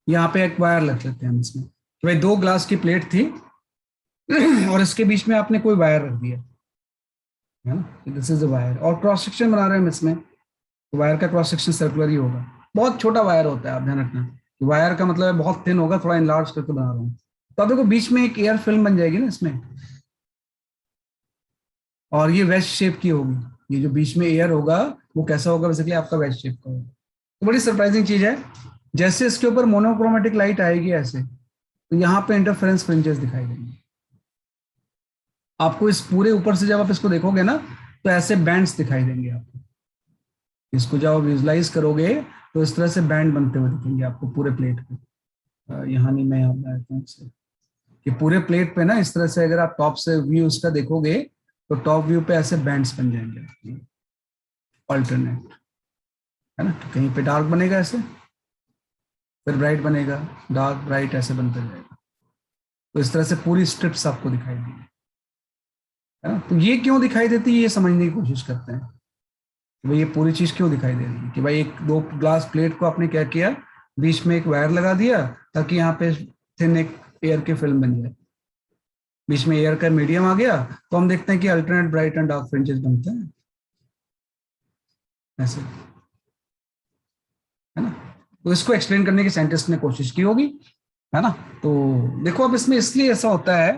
यहाँ पे एक वायर रख लेते हैं हम इसमें, तो भाई दो ग्लास की प्लेट थी और इसके बीच में आपने कोई वायर रख दिया, है ना, दिस इज अ वायर, और क्रॉस सेक्शन बना रहे हैं हम इसमें, तो वायर का क्रॉस सेक्शन सर्कुलर ही होगा। बहुत छोटा वायर होता है, आप ध्यान रखना, वायर का मतलब है बहुत थिन होगा, थोड़ा इनलार्ज करके बना रहा हूँ। तो आप देखो बीच में एक एयर फिल्म बन जाएगी ना इसमें, और ये वेस्ट शेप की होगी, ये जो बीच में एयर होगा वो कैसा होगा, बेसिकली आपका वेस्ट शेप का होगा। तो बड़ी सरप्राइजिंग चीज है, जैसे इसके ऊपर मोनोक्रोमेटिक लाइट आएगी ऐसे, तो यहाँ पे इंटरफेरेंस फ्रिंजेस दिखाई देंगे आपको। इस पूरे ऊपर से जब आप इसको देखोगे ना, तो ऐसे बैंड्स दिखाई देंगे आपको। इसको जब आप विजुलाइज करोगे तो इस तरह से बैंड बनते हुए दिखेंगे आपको पूरे प्लेट पे। यहाँ नहीं, मैं यहाँ बनाता हूँ इससे, कि पूरे प्लेट पे ना इस तरह से अगर आप टॉप से व्यू उसका देखोगे, तो टॉप व्यू पे ऐसे बैंड्स बन जाएंगे ऑल्टरनेट, है ना, तो कहीं पे डार्क बनेगा ऐसे, फिर ब्राइट बनेगा, डार्क ब्राइट ऐसे बनता जाएगा। तो इस तरह से पूरी स्ट्रिप्स आपको दिखाई देंगी, है ना। तो ये क्यों दिखाई देती है, ये समझने की कोशिश करते हैं कि भाई ये पूरी चीज क्यों दिखाई दे रही है, कि भाई एक दो ग्लास प्लेट को आपने क्या किया, बीच में एक वायर लगा दिया ताकि यहाँ पे थिन एक एयर की फिल्म बन जाए, बीच में एयर का मीडियम आ गया, तो हम देखते हैं कि alternate bright and dark fringes बनते हैं ऐसे, है ना। तो इसको एक्सप्लेन करने की साइंटिस्ट ने कोशिश की होगी, है ना। तो देखो अब इसमें इसलिए ऐसा होता है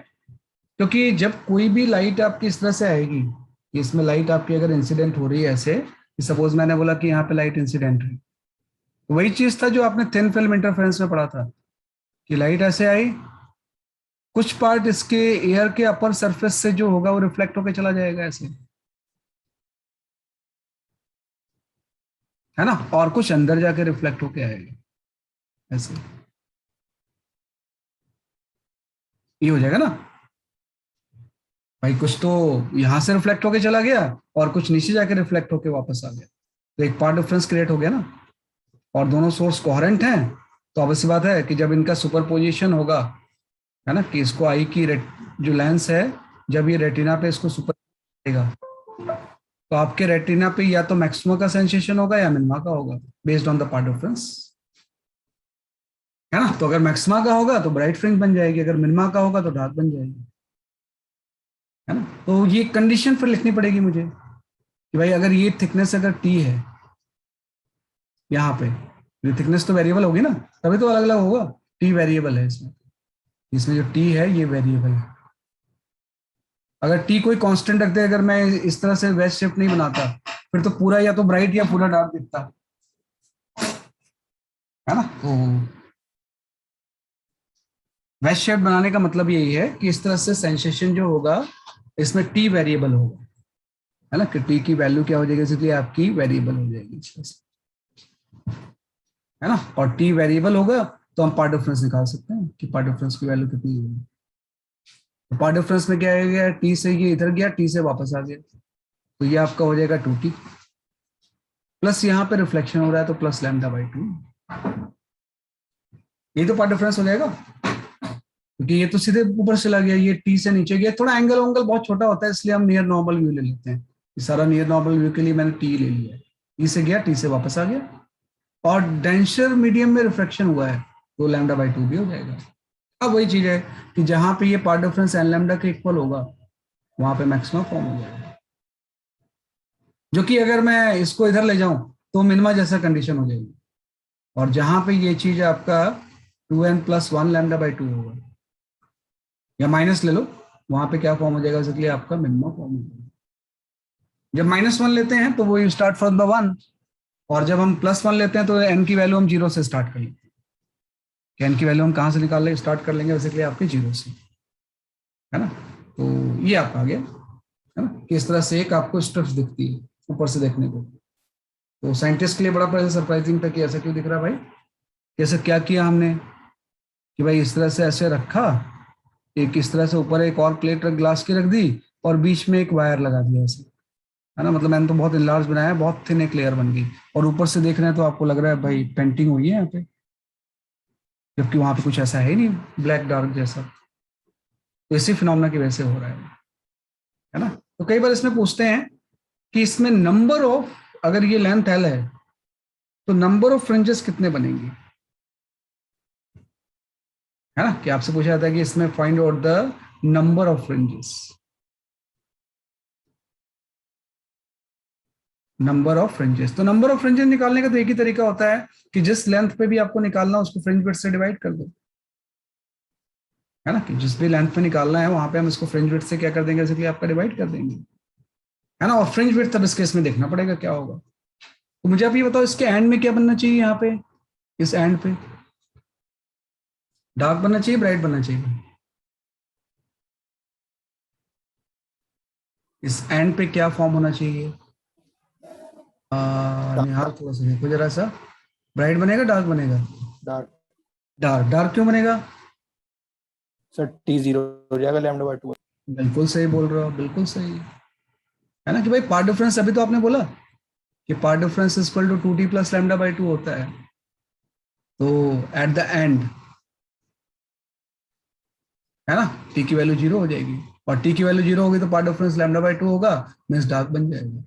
क्योंकि जब कोई भी लाइट आपकी इस तरह से आएगी, कि इसमें लाइट आपकी अगर इंसिडेंट हो रही है ऐसे, सपोज मैंने बोला कि यहाँ पे लाइट इंसिडेंट है, तो वही चीज था जो आपने थिन फिल्म इंटरफेरेंस में पढ़ा था, कि लाइट ऐसे आई, कुछ पार्ट इसके एयर के अपर सरफेस से जो होगा वो रिफ्लेक्ट होकर चला जाएगा ऐसे, है ना, और कुछ अंदर जाके रिफ्लेक्ट होके आएगा ऐसे, ये हो जाएगा ना भाई, कुछ तो यहां से रिफ्लेक्ट होके चला गया और कुछ नीचे जाके रिफ्लेक्ट होके वापस आ गया, तो एक पार्ट डिफरेंस क्रिएट हो गया ना, और दोनों सोर्स कोहेरेंट हैं, तो ऑब्वियस बात है कि जब इनका सुपरपोजिशन होगा, है ना, कि इसको आई की जो लेंस है, जब ये रेटिना पे इसको सुपर करेगा, तो आपके रेटिना पे या तो मैक्सिमा का सेंसेशन होगा या मिनिमा का होगा, based on the path difference, है ना। तो अगर मैक्सिमा का होगा तो ब्राइट फ्रिंज बन जाएगी, अगर मिनिमा का होगा तो डार्क बन जाएगी, है ना। तो ये कंडीशन फिर लिखनी पड़ेगी मुझे, कि भाई अगर ये थिकनेस अगर टी है यहाँ पे, ये थिकनेस तो वेरिएबल होगी ना, तभी तो अलग अलग होगा, टी वेरिएबल है इसमें, इसमें जो टी है ये वेरिएबल है। अगर टी कोई कांस्टेंट रखते, अगर मैं इस तरह से वेस्ट शेप नहीं बनाता, फिर तो पूरा या तो ब्राइट या पूरा डार्क दिखता, है ना। तो वेस्ट शेप बनाने का मतलब यही है कि इस तरह से सेंसेशन जो होगा इसमें टी वेरिएबल होगा, है ना, कि टी की वैल्यू क्या हो जाएगी, इसलिए आपकी वेरिएबल हो जाएगी इस तरह से, है ना। और टी वेरिएबल होगा तो हम पार्ट डिफरेंस निकाल सकते हैं कि पार्ट डिफरेंस की वैल्यू कितनी होगी। तो पार्ट डिफरेंस में क्या आ गया, टी से ये इधर गया, टी से वापस आ गया, तो ये आपका हो जाएगा 2t, प्लस यहाँ पे रिफ्लेक्शन हो रहा है तो प्लस λ/2, ये तो पार्ट डिफरेंस हो जाएगा, क्योंकि ये तो सीधे ऊपर चला गया, ये टी से नीचे गया, थोड़ा एंगल वंगल बहुत छोटा होता है इसलिए हम नियर नॉर्मल व्यू ले लेते हैं, सारा नियर नॉर्मल व्यू के लिए मैंने टी ले लिया, टी से गया टी से वापस आ गया, और डेंसर मीडियम में रिफ्लेक्शन हुआ है, तो लैम्डा बाई 2 भी हो जाएगा। अब वही चीज है कि जहां पे ये पार्ट डिफरेंस एन लैम्डा के इक्वल होगा वहां पे मैक्सिमम फॉर्म हो जाएगा, जो कि अगर मैं इसको इधर ले जाऊं तो मिनिमा जैसा कंडीशन हो जाएगी। और जहां पे ये चीज आपका 2n+1 लैम्डा बाई 2 होगा, या माइनस ले लो, वहां पे क्या फॉर्म हो जाएगा, इसलिए आपका मिनिमम फॉर्म हो जाएगा। जब -1 लेते हैं तो वो स्टार्ट फ्रॉम द 1, और जब हम +1 लेते हैं तो n की वैल्यू हम 0 से स्टार्ट कर लेते हैं। n की वैल्यू हम कहाँ से निकाल स्टार्ट कर लेंगे, बेसिकली आपके 0 से, है ना। तो ये आपका आ गया, है ना, कि इस तरह से एक आपको स्टेप्स दिखती है ऊपर से देखने को। तो साइंटिस्ट के लिए बड़ा पहले सरप्राइजिंग था कि ऐसा क्यों दिख रहा है भाई, कैसे क्या किया हमने कि भाई इस तरह से ऐसे रखा, एक इस तरह से ऊपर एक और प्लेट ग्लास की रख दी और बीच में एक वायर लगा दिया ऐसे, है ना। मतलब मैंने तो बहुत इनलार्ज बनाया, बहुत थिन एक लेयर बन गई, और ऊपर से देख रहे हैं तो आपको लग रहा है भाई पेंटिंग हुई है यहाँ पे, जबकि वहां पे कुछ ऐसा है ही नहीं ब्लैक डार्क जैसा। तो इसी फिनोमेना की वजह से हो रहा है ना। तो कई बार इसमें पूछते हैं कि इसमें नंबर ऑफ, अगर ये लेंथ एल है तो नंबर ऑफ फ्रिंजेस कितने बनेंगे, है ना, कि आपसे पूछा जाता है कि इसमें find out the number of fringes, number of fringes. तो नंबर ऑफ फ्रिंजेस निकालने का तो एक ही तरीका होता है कि जिस लेंथ पे भी आपको निकालना उसको फ्रिंज विड्थ से डिवाइड कर दो, है ना, कि जिस भी लेंथ पे निकालना है वहां पे हम इसको फ्रिंज विड्थ से क्या कर देंगे, इसलिए आपका डिवाइड कर देंगे, है ना। और फ्रिंज विड्थ तब इस केस में देखना पड़ेगा क्या होगा। तो मुझे आप ये बताओ इसके एंड में क्या बनना चाहिए, यहाँ पे इस एंड पे डार्क बनना चाहिए ब्राइट बनना चाहिए, इस एंड पे क्या फॉर्म होना चाहिए, निहाल थोड़ा सा देखो जरा सा, ब्राइट बनेगा डार्क बनेगा, डार्क। डार्क। डार्क क्यों बनेगा, सर T0 हो जाएगा लैम्डा बाई 2। बिल्कुल सही बोल रहे हो, बिल्कुल सही, है ना, कि भाई पार्ट डिफरेंस अभी तो आपने बोला कि path difference equal to 2t plus lambda by 2 होता है। तो एट द एंड, है ना, टी की वैल्यू 0 हो जाएगी, और टी की वैल्यू 0 होगी तो पार्ट डिफरेंस लैम्डा बाई 2 होगा, मीन्स डार्क बन जाएगा।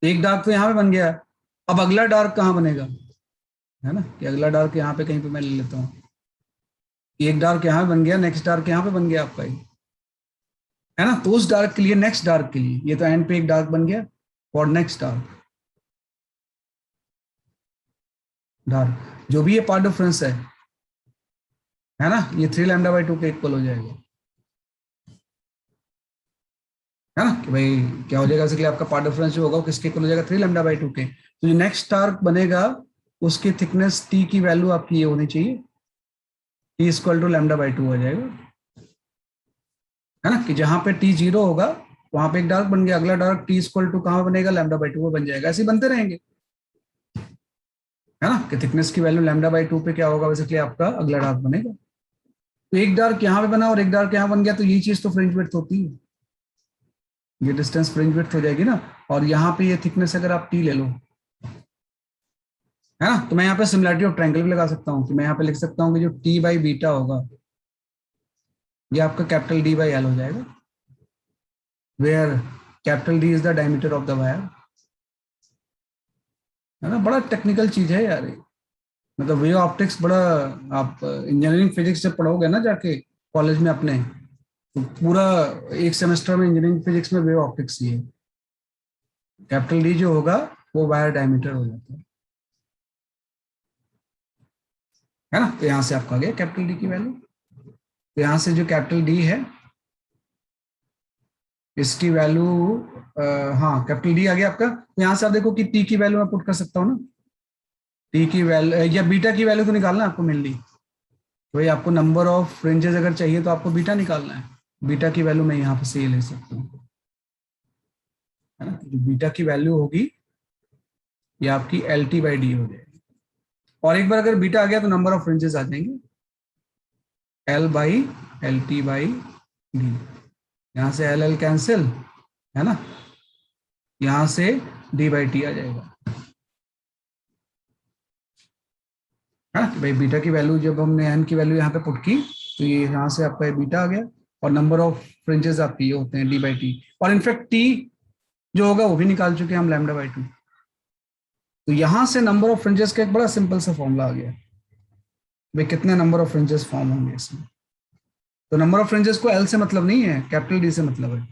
एक डार्क तो यहाँ पे बन गया, अब अगला डार्क कहाँ बनेगा, है ना, कि अगला डार्क यहाँ पे कहीं पे मैं ले लेता हूँ, एक डार्क यहाँ बन गया, नेक्स्ट डार्क यहाँ पे बन गया आपका, है ना। तो उस डार्क के लिए, नेक्स्ट डार्क के लिए, ये तो एंड पे एक डार्क बन गया, और नेक्स्ट डार्क, डार्क जो भी ये पार्ट डिफरेंस है ना, ये 3 लैम्डा बाई 2 के इक्वल हो जाएगा, है ना, कि भाई क्या हो जाएगा, इसलिए आपका पार्ट डिफरेंस जो होगा वो किसके इक्वल हो जाएगा, 3 लैम्डा बाई 2 के। तो जो नेक्स्ट डार्क बनेगा उसकी थिकनेस टी की वैल्यू आपकी ये होनी चाहिए, t equal to lambda by 2 हो जाएगा, है ना, कि जहां पे टी 0 होगा वहां पे एक डार्क बन गया, अगला डार्क टी इक्वल टू कहां बनेगा, लैम्डा बाई 2 में बन जाएगा, ऐसे ही बनते रहेंगे, है ना, कि थिकनेस की वैल्यू लैम्डा बाई 2 पे क्या होगा, बेसिकली आपका अगला डार्क बनेगा। तो एक डार्क यहाँ पे बना और एक डार्क यहाँ बन गया, तो यही चीज तो फ्रिंज विड्थ होती है, ये डिस्टेंस फ्रिंज विड्थ हो जाएगी ना। और यहाँ पे ये थिकनेस अगर आप टी ले लो, है ना, तो मैं यहाँ पे सिमिलरिटी ऑफ ट्रायंगल भी लगा सकता हूँ, कि मैं यहाँ पे लिख सकता हूँ कि जो टी बाई बीटा होगा ये आपका कैपिटल डी बाई एल हो जाएगा, where capital D is the diameter of the wire, है ना। बड़ा टेक्निकल चीज है यार ये, मतलब वेव ऑप्टिक्स बड़ा, आप इंजीनियरिंग फिजिक्स जब पढ़ोगे ना जाके कॉलेज में अपने, तो पूरा एक सेमेस्टर में इंजीनियरिंग फिजिक्स में वेव ऑप्टिक्स ही है। कैपिटल डी जो होगा वो वायर डायमीटर हो जाता है ना। तो यहाँ से आपका आ गया कैपिटल डी की वैल्यू। तो यहाँ से जो कैपिटल डी है इसकी वैल्यू, हाँ कैपिटल डी आ गया आपका। तो यहाँ से आप देखो कि टी की वैल्यू मैं पुट कर सकता हूँ ना, टी की वैल्यू या बीटा की वैल्यू तो निकालना है आपको मेनली, तो भाई आपको नंबर ऑफ फ्रिंजेस अगर चाहिए तो आपको बीटा निकालना है, बीटा की वैल्यू मैं यहाँ पे से ये ले सकता हूँ, है ना। जो बीटा की वैल्यू होगी ये आपकी एल टी बाई डी हो जाएगी, और एक बार अगर बीटा आ गया तो नंबर ऑफ फ्रिंजेस आ जाएंगे, L by L T by D, यहाँ से एल एल कैंसिल, है ना, यहाँ से डी बाई टी आ जाएगा, है ना। भाई बीटा की वैल्यू जब हमने एन की वैल्यू यहाँ पे पुट की तो ये यहाँ से आपका बीटा आ गया, और नंबर ऑफ फ्रिंजेस आपकी ये होते हैं डी बाई टी, और इनफैक्ट टी जो होगा वो भी निकाल चुके हैं हम लैम्डा बाई 2, तो यहां से नंबर ऑफ फ्रिंजेस का एक बड़ा सिंपल सा फॉर्मूला आ गया, भाई कितने नंबर ऑफ फ्रिंजेस फॉर्म होंगे इसमें। तो नंबर ऑफ फ्रिंजेस को एल से मतलब नहीं है, कैपिटल डी से मतलब है।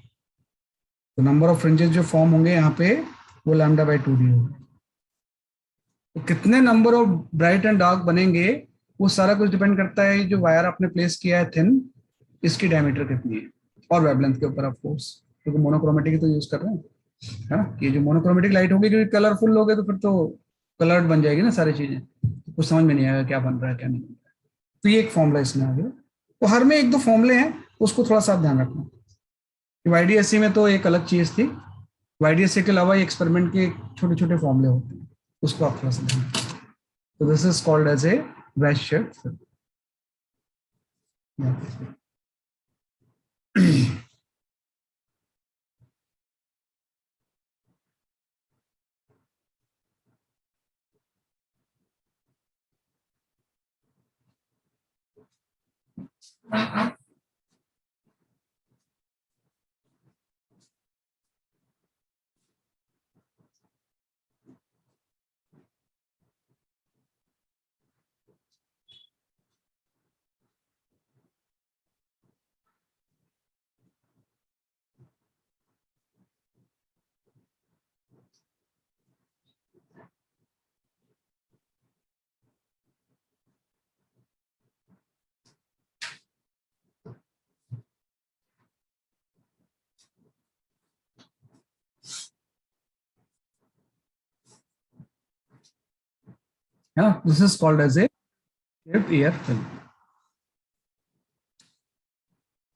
तो नंबर ऑफ फ्रिंजेस जो फॉर्म होंगे यहाँ पे वो लैम्डा बाई 2d होगा। तो कितने number of bright and dark बनेंगे वो सारा कुछ डिपेंड करता है जो वायर आपने प्लेस किया है थिन, इसकी डायमीटर कितनी है और वेवलेंथ के ऊपर ऑफ कोर्स, क्योंकि मोनोक्रोमेटिक तो यूज कर रहे हैं, है ना। ये जो मोनोक्रोमेटिक लाइट होगी, क्योंकि कलरफुल होगे तो फिर तो कलर्ड बन जाएगी ना सारी चीजें, तो कुछ समझ में नहीं आएगा क्या बन रहा है क्या नहीं बन रहा है। तो ये एक फॉर्मूला इसमें आ गया। तो हर में एक दो फॉर्मूले हैं, उसको थोड़ा सा ध्यान रखना। वाईडीएससी में तो एक अलग चीज थी, वाईडीएससी के अलावा एक्सपेरिमेंट के छोटे छोटे फॉर्मूले होते हैं, उसको आप थोड़ा सा ध्यान रखना। तो this is called as a wedge shape film. This is called as a air film.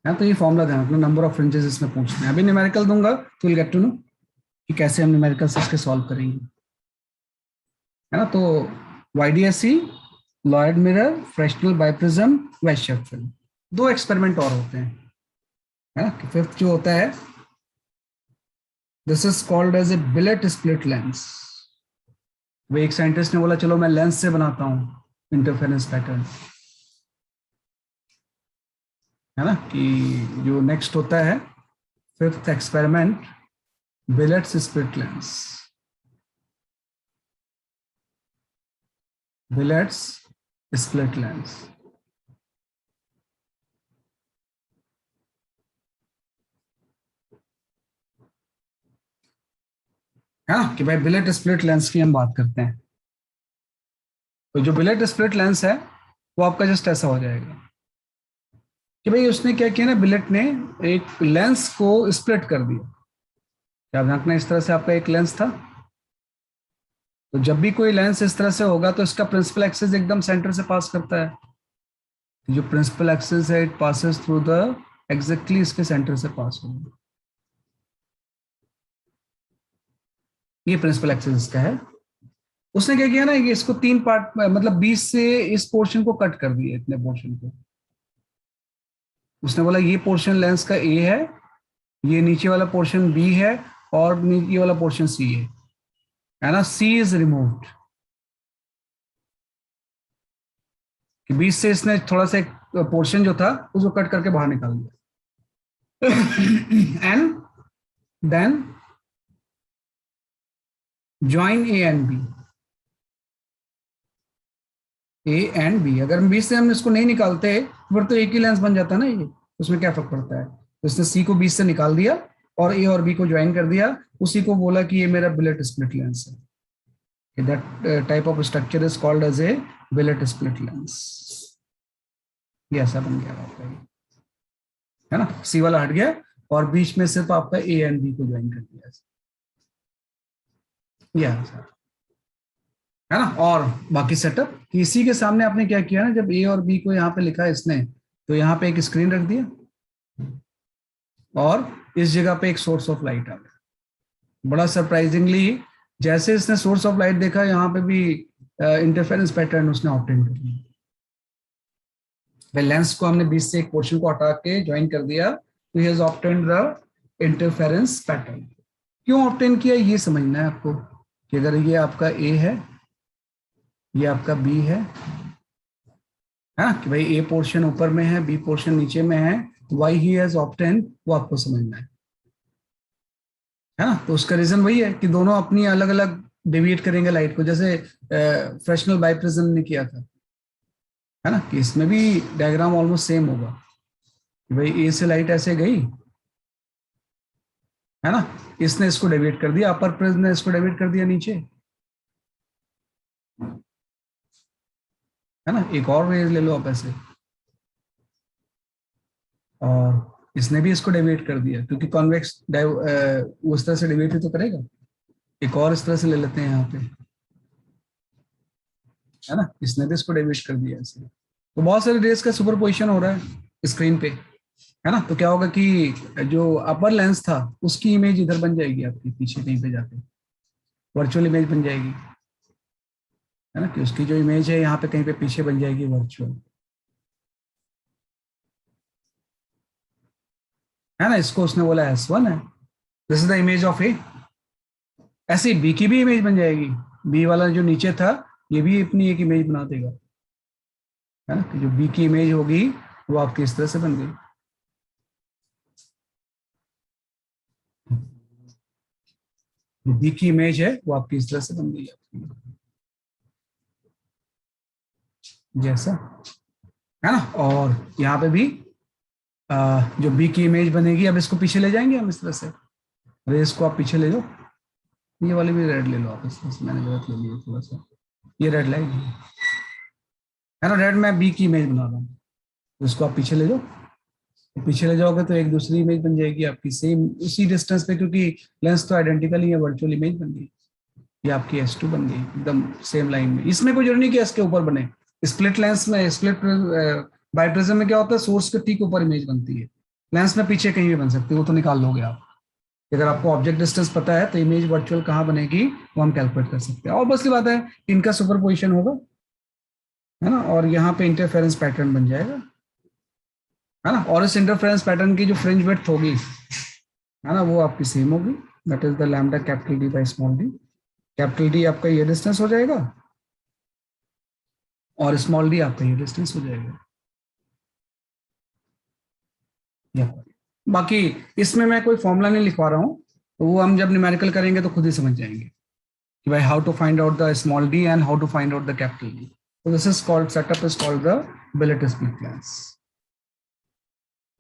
तो ये फॉर्मूला ध्यान रखना, नंबर ऑफ फ्रिंजेस इसमें पूछना है। अभी न्यूमेरिकल दूंगा तो विल गेट टू नो कि कैसे हम न्यूमेरिकल इसके सॉल्व करेंगे, है ना। तो YDSC, Lloyd mirror, Fresnel biprism, wedge shape film, दो एक्सपेरिमेंट और होते हैं, है ना। फिफ्थ जो होता है, this is called as a Billet split lens. वो एक साइंटिस्ट ने बोला चलो मैं लेंस से बनाता हूं इंटरफेरेंस पैटर्न, है ना। कि जो नेक्स्ट होता है fifth experiment, billets split lens, billets split lens. है ना कि भाई बिलेट स्प्लिट लेंस की हम बात करते हैं। तो जो बिलेट स्प्लिट लेंस है वो आपका जस्ट ऐसा हो जाएगा कि भाई उसने क्या किया ना, बिलेट ने एक लेंस को स्प्लिट कर दिया। क्या ध्यान, इस तरह से आपका एक लेंस था, तो जब भी कोई लेंस इस तरह से होगा तो इसका प्रिंसिपल एक्सिस एकदम सेंटर से पास करता है। जो प्रिंसिपल एक्सिस है it passes through the exactly इसके सेंटर से पास होगा, ये प्रिंसिपल एक्सिस इसका है। उसने क्या किया ना, ये इसको तीन पार्ट मतलब 20 से इस पोर्शन को कट कर दिया, इतने पोर्शन को। उसने बोला ये पोर्शन लेंस का ए है, ये नीचे वाला पोर्शन बी है और ये वाला पोर्शन सी है ना। सी इज रिमूव्ड, कि 20 से इसने थोड़ा सा एक पोर्शन जो था उसको कट करके बाहर निकाल दिया। And then join A and B, A and B. अगर 20 से हम इसको नहीं निकालते फिर तो एक ही लेंस बन जाता है ना, ये उसमें क्या फर्क पड़ता है। तो इसने सी को 20 से निकाल दिया और ए और बी को ज्वाइन कर दिया, उसी को बोला कि ये मेरा बिलेट स्प्लिट लेंस है। That type of structure is called as a Billet split lens. ये ऐसा बन गया आपका, है ना। सी वाला हट गया और बीच में सिर्फ आपका ए एंड बी को ज्वाइन कर दिया, ये है ना। और बाकी सेटअप इसी के सामने आपने क्या किया ना, जब ए और बी को यहाँ पे लिखा है इसने, तो यहाँ पे एक स्क्रीन रख दिया और इस जगह पे एक सोर्स ऑफ लाइट आ गया। बड़ा सरप्राइजिंगली जैसे इसने सोर्स ऑफ लाइट देखा, यहाँ पे भी इंटरफेरेंस पैटर्न उसने ऑब्टेन कर लिया। लेंस को हमने 20 से एक पोर्शन को हटा के ज्वाइन कर दिया, तो he has obtained the interference pattern. क्यों ऑब्टेन किया ये समझना है आपको, कि अगर ये आपका ए है, ये आपका बी है ना, कि भाई ए पोर्शन ऊपर में है, बी पोर्शन नीचे में है, व्हाई ही हैज ऑब्टेन्ड वो आपको समझना है ना। तो उसका रीजन वही है कि दोनों अपनी अलग अलग डेविएट करेंगे लाइट को, जैसे फ्रेशनल बाइप्रिज्म ने किया था, है ना, कि इसमें भी डायग्राम ऑलमोस्ट सेम होगा कि भाई ए से लाइट ऐसे गई, है ना, इसने इसको डेविएट कर दिया, अपर प्रिज्म ने इसको डेविएट कर दिया नीचे, है ना। एक और रेज ले लो आप ऐसे, और इसने भी इसको डेविएट कर दिया, क्योंकि कॉन्वेक्स उस तरह से डेविएट ही तो करेगा। एक और इस तरह से ले लेते हैं यहाँ पे, है ना, इसने भी इसको डेविएट कर दिया ऐसे। तो बहुत सारे रेज का सुपरपोजिशन हो रहा है स्क्रीन पे, है ना। तो क्या होगा कि जो अपर लेंस था उसकी इमेज इधर बन जाएगी आपकी पीछे कहीं पे जाके, वर्चुअल इमेज बन जाएगी, है ना, कि उसकी जो इमेज है यहाँ पे कहीं पे पीछे बन जाएगी वर्चुअल, है ना। इसको उसने बोला S1 है, this is the image of A. ऐसे बी की भी इमेज बन जाएगी, बी वाला जो नीचे था ये भी अपनी एक इमेज बना देगा, है ना, कि जो बी की इमेज होगी वो आपकी इस तरह से बन गई। जो बी की इमेज है वो आपकी इस तरह से बन गई आपकी, जैसा, है ना। और यहाँ पे भी जो बी की इमेज बनेगी, अब इसको पीछे ले जाएंगे हम इस तरह से, रेस को आप पीछे ले जाओ, ये वाली भी रेड ले लो आप इस तरह से, मैंने गलत ले लिया थोड़ा सा, ये रेड लाइट है ना, रेड में बी की इमेज बना रहा हूँ, तो इसको आप पीछे ले जाओ, पीछे ले जाओगे तो एक दूसरी इमेज बन जाएगी आपकी सेम उसी डिस्टेंस पे, क्योंकि लेंस तो आइडेंटिकल ही है, वर्चुअल इमेज बन गई, ये आपकी S2 बन गई एकदम सेम लाइन में। इसमें कोई जरूरी नहीं कि इसके ऊपर बने, स्प्लिट लेंस में, स्प्लिट बाइप्रिज्म में क्या होता है, सोर्स के ठीक ऊपर इमेज बनती है, लेंस में पीछे कहीं भी बन सकती है, वो तो निकाल लोगे आप। अगर आपको ऑब्जेक्ट डिस्टेंस पता है तो इमेज वर्चुअल कहाँ बनेगी वो हम कैलकुलेट कर सकते हैं, और बस की बात है इनका सुपरपोजिशन होगा, है ना, और यहाँ पे इंटरफेरेंस पैटर्न बन जाएगा, है ना। और इस इंटरफेरेंस पैटर्न की जो फ्रिंज विड्थ होगी, है ना, वो आपकी सेम होगी, that is the lambda capital D by small D. Capital D आपका ये डिस्टेंस हो जाएगा और स्मॉल डी आपका ये डिस्टेंस हो जाएगा। बाकी इसमें मैं कोई फॉर्मूला नहीं लिखवा रहा हूँ, तो वो हम जब न्यूमेरिकल करेंगे तो खुद ही समझ जाएंगे कि भाई how to find out the small d and how to find out the capital D. So this is called, setup is called the billet split lens.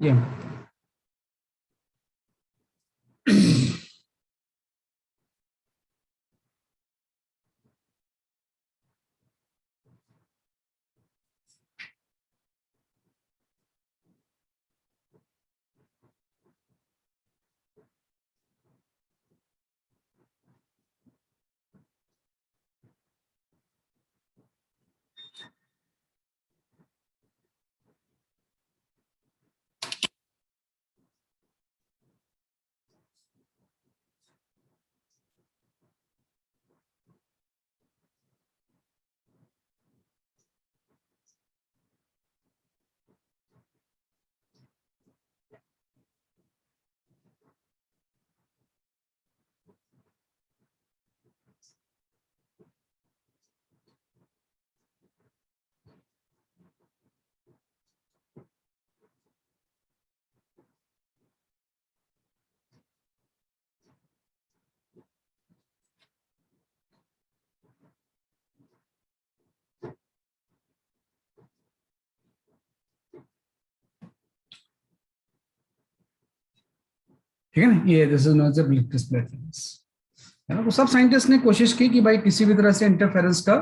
Yeah. ठीक है ना, ये this is not the Billet split lens, है ना। तो सब scientist ने कोशिश की कि भाई किसी भी तरह से इंटरफेरेंस का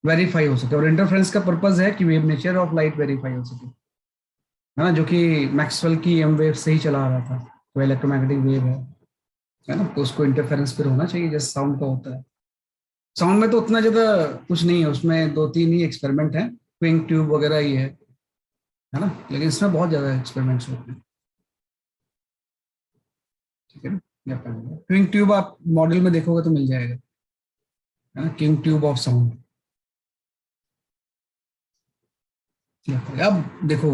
वेरीफाई हो सके, और इंटरफेरेंस का पर्पज है कि wave nature of light verify हो सके, है ना, जो कि मैक्सवेल की एम वेव से ही चला आ रहा था, तो इलेक्ट्रोमैग्नेटिक वेव है ना, तो उसको इंटरफेरेंस फिर होना चाहिए जैसे साउंड का होता है। साउंड में तो उतना ज्यादा कुछ नहीं है, उसमें 2-3 ही एक्सपेरिमेंट हैं, क्विंग ट्यूब वगैरह ही है ना, लेकिन इसमें बहुत ज्यादा एक्सपेरिमेंट्स होते हैं, ठीक है ना। क्विंग ट्यूब आप मॉडल में देखोगे तो मिल जाएगा, है ना, किंग ट्यूब ऑफ साउंड। अब देखो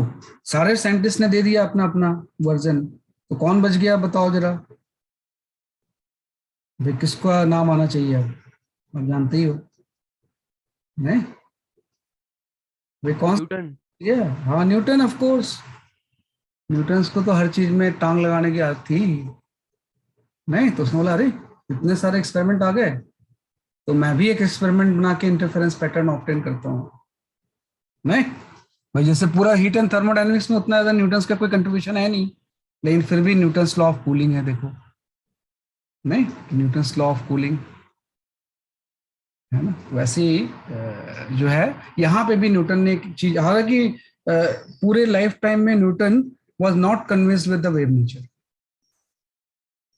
सारे साइंटिस्ट ने दे दिया अपना अपना वर्जन, तो कौन बच गया बताओ जरा, भाई किसका नाम आना चाहिए, अब जानते ही हो, नहीं भाई कौन, न्यूटन। ये हाँ न्यूटन, ऑफ कोर्स, न्यूटन को तो हर चीज में टांग लगाने की आदत थी, नहीं तो उसने बोला अरे इतने सारे एक्सपेरिमेंट आ गए, तो मैं भी एक एक्सपेरिमेंट बना के इंटरफेरेंस पैटर्न ऑब्टेन करता हूँ। नहीं भाई, जैसे पूरा हीट एंड थर्मोडायनेमिक्स में उतना ज्यादा न्यूटन्स का कोई कंट्रीब्यूशन है नहीं, लेकिन फिर भी न्यूटन्स लॉ ऑफ कूलिंग है, देखो। नहीं, न्यूटन्स लॉ ऑफ कूलिंग है ना। वैसे ही जो है यहाँ पे भी न्यूटन ने एक चीज, हालांकि पूरे लाइफ टाइम में Newton was not convinced with the wave nature.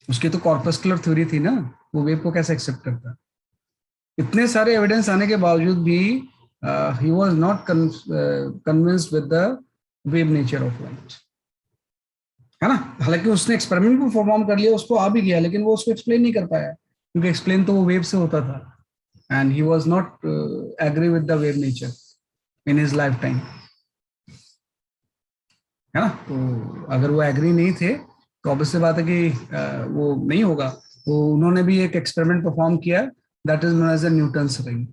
उसकी तो कॉर्पस्कुलर थ्योरी थी ना, वो वेव को कैसे एक्सेप्ट करता। इतने सारे एविडेंस आने के बावजूद भी he was not convinced with the wave nature of light, है ना। हालांकि उसने एक्सपेरिमेंट भी परफॉर्म कर लिया, उसको आ भी गया, लेकिन वो उसको एक्सप्लेन नहीं कर पाया, क्योंकि एक्सप्लेन तो वो वेव से होता था, and he was not agree with the wave nature in his lifetime, है ना। तो अगर वो एग्री नहीं थे तो ऑब्वियस बात है कि वो नहीं होगा। तो उन्होंने भी एक एक्सपेरिमेंट परफॉर्म किया, that is known as the Newton's ring.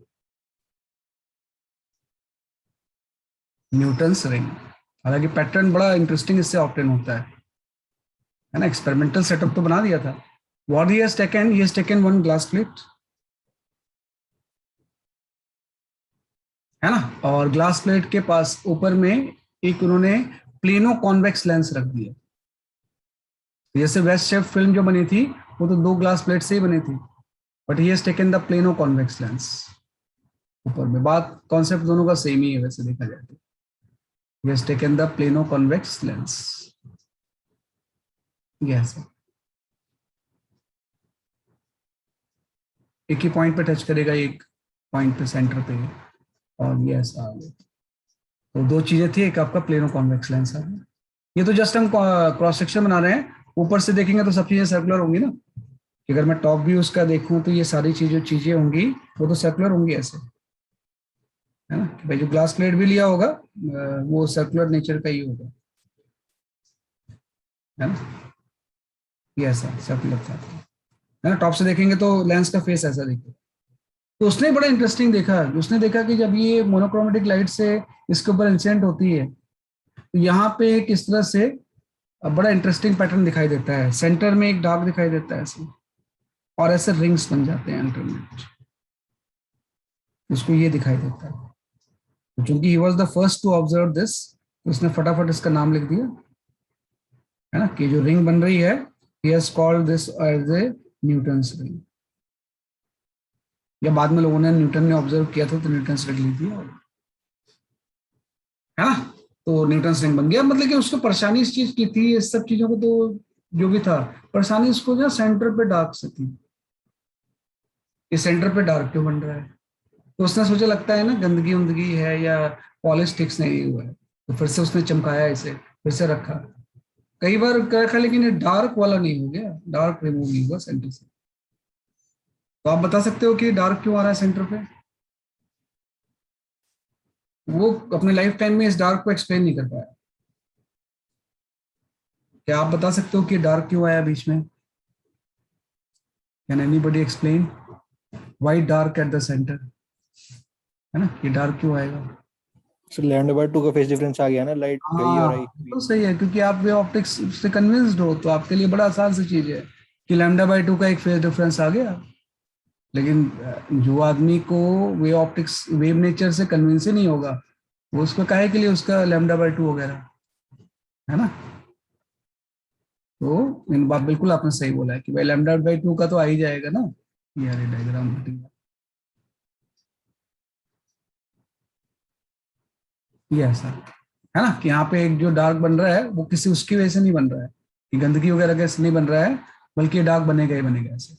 Newton's ring, हालांकि पैटर्न बड़ा इंटरेस्टिंग इससे ऑब्टेन होता है ना। एक्सपेरिमेंटल सेटअप तो बना दिया था। What he has taken one glass plate, है ना, और ग्लास प्लेट के पास ऊपर में एक उन्होंने प्लेनो कॉन्वेक्स लेंस रख दिया। जैसे वेस्ट शेफ फिल्म जो बनी थी वो तो 2 ग्लास प्लेट से ही बनी थी, but he has taken the plano convex lens ऊपर में। बात कॉन्सेप्ट दोनों का सेम ही है वैसे देखा जाए तो। ही has taken the plano convex lens, yes. एक ही पॉइंट पे टच करेगा, एक पॉइंट पे सेंटर पे, और ये ऐसा आ गया। तो 2 चीजें थी, एक आपका प्लेनो कॉन्वेक्स लेंस आ गया। ये तो जस्ट हम क्रॉस सेक्शन बना रहे हैं, ऊपर से देखेंगे तो सब चीजें सर्कुलर होंगी ना। कि अगर मैं टॉप व्यू उसका देखूं तो ये सारी चीजें होंगी वो तो सर्कुलर होंगी ऐसे, है ना। कि भाई जो ग्लास प्लेट भी लिया होगा वो सर्कुलर नेचर का ही होगा, है ना। ये ऐसा सर्कुलर था, है ना। टॉप से देखेंगे तो लेंस का फेस ऐसा दिखेगा। तो उसने बड़ा इंटरेस्टिंग देखा, उसने देखा कि जब ये मोनोक्रोमेटिक लाइट से इसके ऊपर इंसिडेंट होती है तो यहाँ पे किस तरह से बड़ा इंटरेस्टिंग पैटर्न दिखाई देता है। सेंटर में एक डार्क दिखाई देता है ऐसे, और ऐसे रिंग्स बन जाते हैं अल्टरनेट, उसको ये दिखाई देता है। तो चूंकि he was the first to observe this, तो उसने फटाफट इसका नाम लिख दिया, है ना, कि जो रिंग बन रही है, he has called this as a Newton's ring. या बाद में लोगों ने, न्यूटन ने ऑब्जर्व किया था तो न्यूटन्स रिंग लिख दिया, है ना। तो न्यूटन्स रिंग बन गया। मतलब कि उसको परेशानी इस चीज की थी, इस सब चीजों को तो जो भी था परेशानी उसको जो सेंटर पे डार्क से थी, ये सेंटर पे डार्क क्यों बन रहा है। तो उसने सोचा लगता है ना गंदगी उंदगी है या पॉलिश ठीक नहीं हुआ है, तो फिर से उसने चमकाया इसे, फिर से रखा, कई बार रखा, लेकिन ये डार्क वाला नहीं हो गया, डार्क रिमूव नहीं हुआ सेंटर से। तो आप बता सकते हो कि डार्क क्यों आ रहा है सेंटर पे। वो अपने लाइफ टाइम में इस डार्क को एक्सप्लेन नहीं कर पाया। क्या आप बता सकते हो कि डार्क क्यों आया बीच में। Can anybody explain why dark at the centre, है ना, ये डार्क क्यों आएगा। सर λ/2 का फेज डिफरेंस आ गया ना, लाइट गई और आई। हाँ तो सही है, क्योंकि आप वे ऑप्टिक्स से कन्विंस्ड हो तो आपके लिए बड़ा आसान सी चीज है कि λ/2 का एक फेज डिफरेंस आ गया। लेकिन जो आदमी को वे ऑप्टिक्स वेव नेचर से कन्विंस ही नहीं होगा, वो उसको काहे के लिए उसका λ/2 वगैरह, है ना। तो इन बात बिल्कुल आपने सही बोला है कि भाई λ/2 का तो आ ही जाएगा ना। ये डायग्राम, ये ऐसा है ना, कि यहाँ पे एक जो डार्क बन रहा है वो किसी उसकी वजह से नहीं बन रहा है, कि गंदगी वगैरह कैसे नहीं बन रहा है, बल्कि डार्क बनेगा ही बनेगा ऐसे,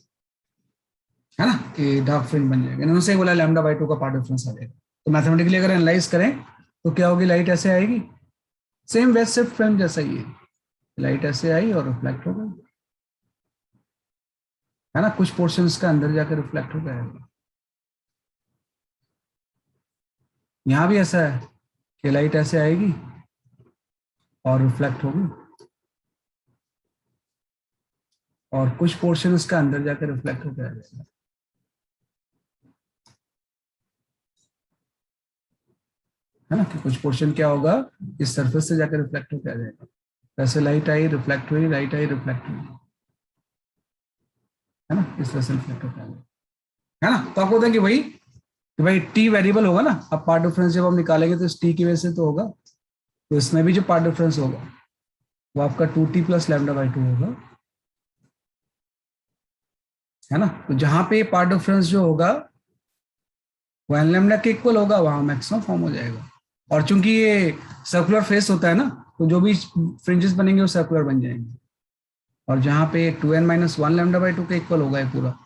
है ना, कि डार्क फ्रिंज बन जाएगा। इन्होंने सही बोला, λ/2 का पार्ट डिफरेंस आ जाएगा। तो मैथमेटिकली अगर एनालाइज करें तो क्या होगी, लाइट ऐसे आएगी, सेम वेस्ट शिफ्ट फिल्म जैसा ही है, लाइट ऐसे आई और रिफ्लेक्ट हो गई, है ना, कुछ पोर्शन का अंदर जाकर रिफ्लेक्ट हो जाएगा। यहाँ भी ऐसा है कि लाइट ऐसे आएगी और रिफ्लेक्ट होगी, और कुछ पोर्शन इसका अंदर जाकर रिफ्लेक्ट हो जाएगा, है ना, कि कुछ पोर्शन क्या होगा, इस सरफेस से जाकर रिफ्लेक्ट होकर आ जाएगा। वैसे लाइट आई रिफ्लेक्ट हुई, लाइट आई रिफ्लेक्ट हुई, है ना, इस तरह से रिफ्लेक्ट होकर आ जाएगा, है ना। तो आपको होता है कि भाई टी वेरिएबल होगा ना, अब पार्ट डिफरेंस जब हम निकालेंगे तो इस टी की वजह से तो होगा, तो इसमें भी जो पार्ट डिफरेंस होगा वो आपका 2t प्लस लैम्डा बाई 2 होगा, है ना। तो जहां पे पार्ट डिफरेंस जो होगा वो एन लैम्डा के इक्वल होगा, वहां मैक्सिमम फॉर्म हो जाएगा। और चूंकि ये सर्कुलर फेस होता है ना, तो जो भी फ्रिंजेस बनेंगे वो सर्कुलर बन जाएंगे, और जहां पे 2n-1 लैम्डा बाई 2 के इक्वल होगा ये पूरा,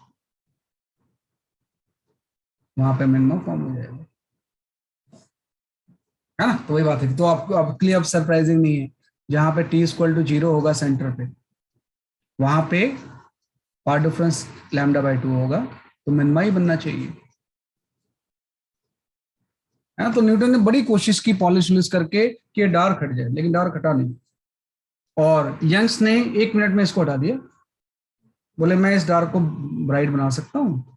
वहां पे मिनिमम फॉर्म हो जाएगा, है ना। तो वही बात है, तो आपके लिए अब सरप्राइजिंग नहीं है, जहां पे t इक्वल टू 0 होगा सेंटर पे, वहां पे पार्ट डिफरेंस लैम्डा बाई 2 होगा, तो मिनिमा ही बनना चाहिए, है ना। तो न्यूटन ने बड़ी कोशिश की पॉलिश वॉलिश करके कि डार्क हट जाए, लेकिन डार्क हटा नहीं, और यंग्स ने 1 मिनट में इसको हटा दिया, बोले मैं इस डार्क को ब्राइट बना सकता हूँ,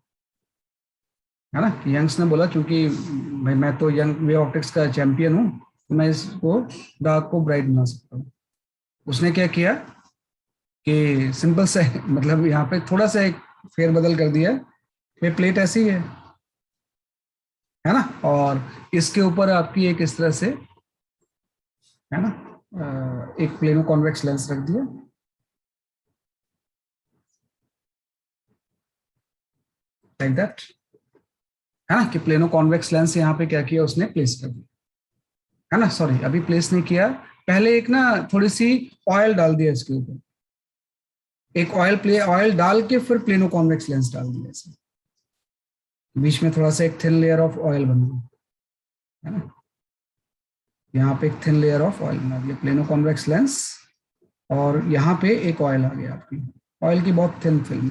है ना। यंग्स ने बोला क्योंकि भाई मैं तो यंग वे ऑप्टिक्स का चैंपियन हूँ, तो मैं इसको डार्क को ब्राइट बना सकता हूँ। उसने क्या किया कि सिंपल से मतलब यहाँ पे थोड़ा सा एक फेरबदल कर दिया, ये प्लेट ऐसी है ना, और इसके ऊपर आपकी एक इस तरह से, है ना, एक प्लेनो कॉन्वेक्स लेंस रख दिया, लाइक दैट, है ना, कि प्लेनो कॉन्वेक्स लेंस यहाँ पे क्या किया उसने, प्लेस कर दिया, है ना। सॉरी, अभी प्लेस नहीं किया, पहले एक ना थोड़ी सी ऑयल डाल दिया इसके ऊपर, एक ऑयल डाल के फिर प्लेनो कॉन्वेक्स लेंस डाल दिया ऐसे, बीच में थोड़ा सा एक थिन लेयर ऑफ ऑयल बना, है ना, यहाँ पे एक थिन लेयर ऑफ ऑयल बना दिया, प्लेनो कॉन्वेक्स लेंस, और यहाँ पे एक ऑयल आ गया आपकी, ऑयल की बहुत थिन फिल्म,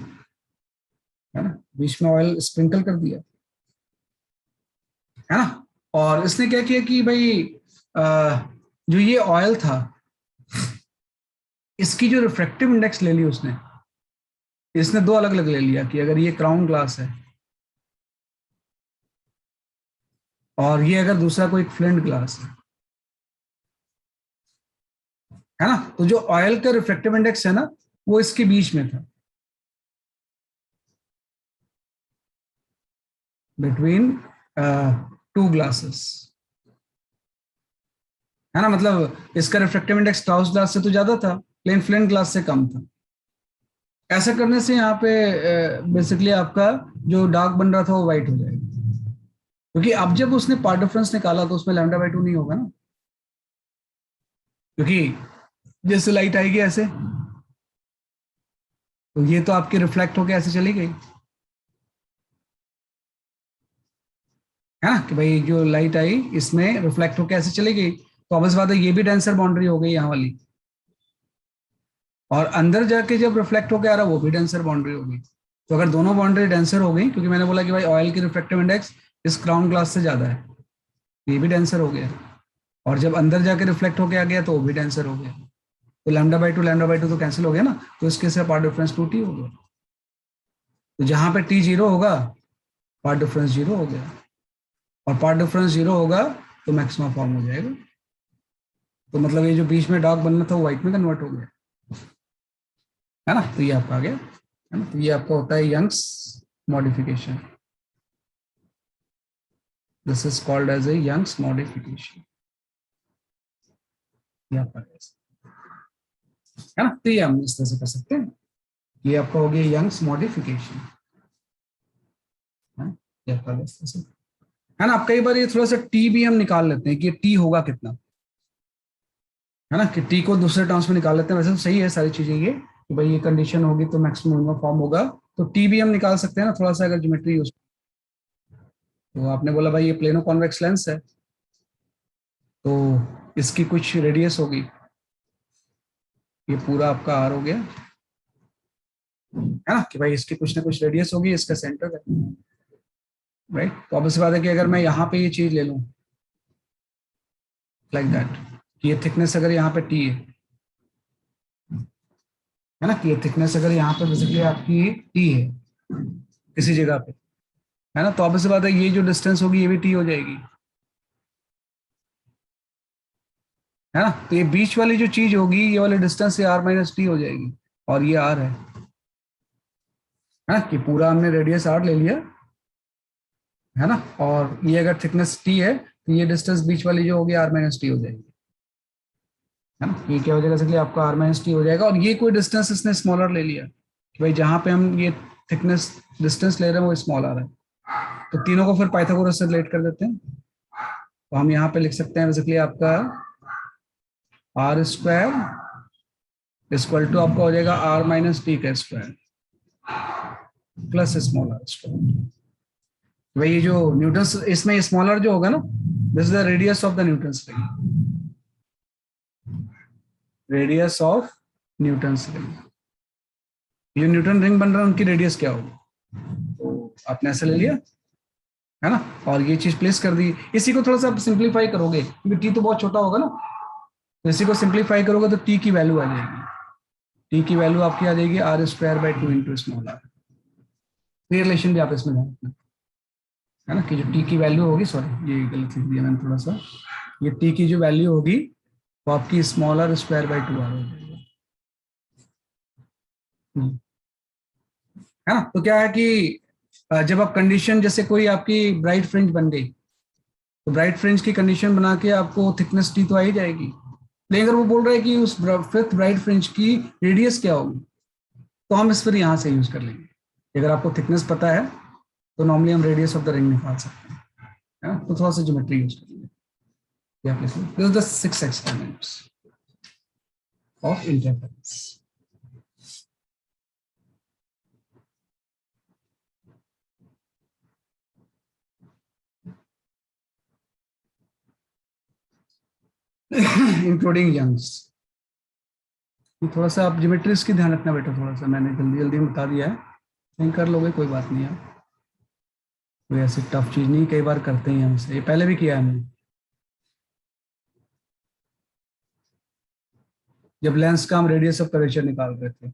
है ना, बीच में ऑयल स्प्रिंकल कर दिया, है ना। और इसने क्या किया कि भाई जो ये ऑयल था इसकी जो रिफ्रैक्टिव इंडेक्स ले ली उसने, इसने दो अलग अलग ले लिया, कि अगर ये क्राउन ग्लास है और ये अगर दूसरा कोई फ्लिंट ग्लास है ना, तो जो ऑयल का रिफ्रैक्टिव इंडेक्स है ना वो इसके बीच में था, बिटवीन टू ग्लासेस, है ना। मतलब इसका रिफ्रैक्टिव इंडेक्स ट्राउस ग्लास से तो ज्यादा था, लेकिन फ्लिंट ग्लास से कम था। ऐसा करने से यहाँ पे बेसिकली आपका जो डार्क बन रहा था वो व्हाइट हो जाएगा, क्योंकि अब जब उसने पार्ट डिफरेंस निकाला तो उसमें लैम्डा बाई 2 नहीं होगा ना, क्योंकि जैसे लाइट आएगी ऐसे, तो ये तो आपकी रिफ्लेक्ट होकर ऐसे चली गई, है ना, कि भाई जो लाइट आई इसमें रिफ्लेक्ट होकर ऐसे चली गई, तो ऑब्वियस बात है ये भी डेंसर बाउंड्री हो गई यहाँ वाली, और अंदर जाके जब रिफ्लेक्ट होकर आ रहा वो भी डेंसर बाउंड्री हो गई। तो अगर दोनों बाउंड्री डेंसर हो गई, क्योंकि मैंने बोला कि भाई ऑयल की रिफ्लेक्टिव इंडेक्स इस क्राउन ग्लास से ज्यादा है, ये भी डेंसर हो गया, और जब अंदर जाके रिफ्लेक्ट होकर आ गया तो वो भी डेंसर हो गया, तो लैम्डा बाई टू तो कैंसिल हो गया ना, तो इसके से पार्ट डिफरेंस 2t हो गया, तो जहां पे t 0 होगा पार्ट डिफरेंस 0 हो गया, और पार्ट डिफरेंस 0 होगा तो मैक्सिमम फॉर्म हो जाएगा, तो मतलब ये जो बीच में डार्क बनना था वो व्हाइट में कन्वर्ट हो गया, है ना। तो ये आपका आ गया, है ना। तो ये आपका होता है Young's modification, this is called as a Young's modification, ये आपका है ना। तो ये हम इस तरह से कर सकते हैं, ये आपका हो गया यंग्स मॉडिफिकेशन, है ना, ये आपका इस तरह से, है ना। आप कई बार ये थोड़ा सा टी भी हम निकाल लेते हैं कि टी होगा कितना, है ना, कि टी को दूसरे टर्म्स में निकाल लेते हैं, वैसे तो सही है सारी चीजें ये, कि भाई ये कंडीशन होगी तो मैक्सिमम मिनिमम फॉर्म होगा, तो टी भी हम निकाल सकते हैं ना, थोड़ा सा अगर ज्योमेट्री यूज, तो आपने बोला भाई ये प्लेनो कॉन्वेक्स लेंस है, तो इसकी कुछ रेडियस होगी, ये पूरा आपका आर हो गया, है ना, कि भाई इसकी कुछ ना कुछ रेडियस होगी, इसका सेंटर है, राइट। तो अब इस बात है कि अगर मैं यहाँ पे ये चीज ले लूं लाइक दैट, कि ये थिकनेस अगर यहाँ पे टी है ना, कि ये थिकनेस अगर यहाँ पे बेसिकली आपकी टी है किसी जगह पे, है ना, तो अब इस बात है ये जो डिस्टेंस होगी ये भी टी हो जाएगी, है ना। तो ये बीच वाली जो चीज होगी ये वाली डिस्टेंस ये आर माइनस टी हो जाएगी, और ये आर है ना, कि पूरा हमने रेडियस आर ले लिया, है ना। और ये अगर थिकनेस टी है तो ये डिस्टेंस बीच वाली जो होगी आर माइनस टी हो जाएगी, है ना। ये क्या हो जाएगा, इसलिए आपका आर माइनस टी हो जाएगा। और ये कोई डिस्टेंस इसने स्मॉलर ले लिया कि भाई जहां पे हम ये थिकनेस डिस्टेंस ले रहे हैं वो स्मॉल आ रहा है, तो तीनों को फिर पाइथागोरस से रिलेट कर देते हैं। तो हम यहाँ पे लिख सकते हैं बेसिकली आपका आर स्क्वायर इक्वल टू आपका हो जाएगा आर माइनस टी का square plus small r square. वही जो न्यूटन्स, इसमें स्मॉलर जो होगा ना, this is the radius of the Newton's ring, radius of Newton's ring. ये न्यूटन रिंग बन रहा है, उनकी रेडियस क्या होगी, तो आपने ऐसे ले लिया, है ना। और ये चीज प्लेस कर दी। इसी को थोड़ा सा सिंप्लीफाई करोगे क्योंकि टी तो बहुत छोटा होगा ना, तो इसी को सिंप्लीफाई करोगे तो टी की वैल्यू आ जाएगी। टी की वैल्यू आपकी आ जाएगी r square by two into small r. ये रिलेशन भी आप इसमें ध्यान रखना, है ना, कि जो टी की वैल्यू होगी, सॉरी ये गलत लिख दिया मैंने थोड़ा सा, ये टी की जो वैल्यू होगी वो आपकी small r square by two r हो जाएगा। है ना। तो क्या है कि जब आप कंडीशन, जैसे कोई आपकी ब्राइट फ्रिंज बन गई, तो ब्राइट फ्रिंज की कंडीशन बना के आपको थिकनेस टी तो आ ही जाएगी। लेकिन अगर वो बोल रहा है कि उस फिफ्थ ब्राइट फ्रिंज की रेडियस क्या होगी, तो हम इस पर यहाँ से यूज कर लेंगे। अगर आपको थिकनेस पता है तो नॉर्मली हम रेडियस ऑफ द रिंग निकाल सकते हैं, है ना? तो थोड़ा सा ज्योमेट्री यूज करेंगे। This is the 6 experiments of interference. Including Young's. थोड़ा सा आप ज्योमेट्रीज की ध्यान रखना बेटा, थोड़ा सा मैंने जल्दी जल्दी में बता दिया है, कहीं कर लोगे कोई बात नहीं है, कोई ऐसी टफ चीज नहीं, कई बार करते ही हमसे, ये पहले भी किया है हमने जब लेंस का हम रेडियस ऑफ कर्वेचर निकाल रहे थे।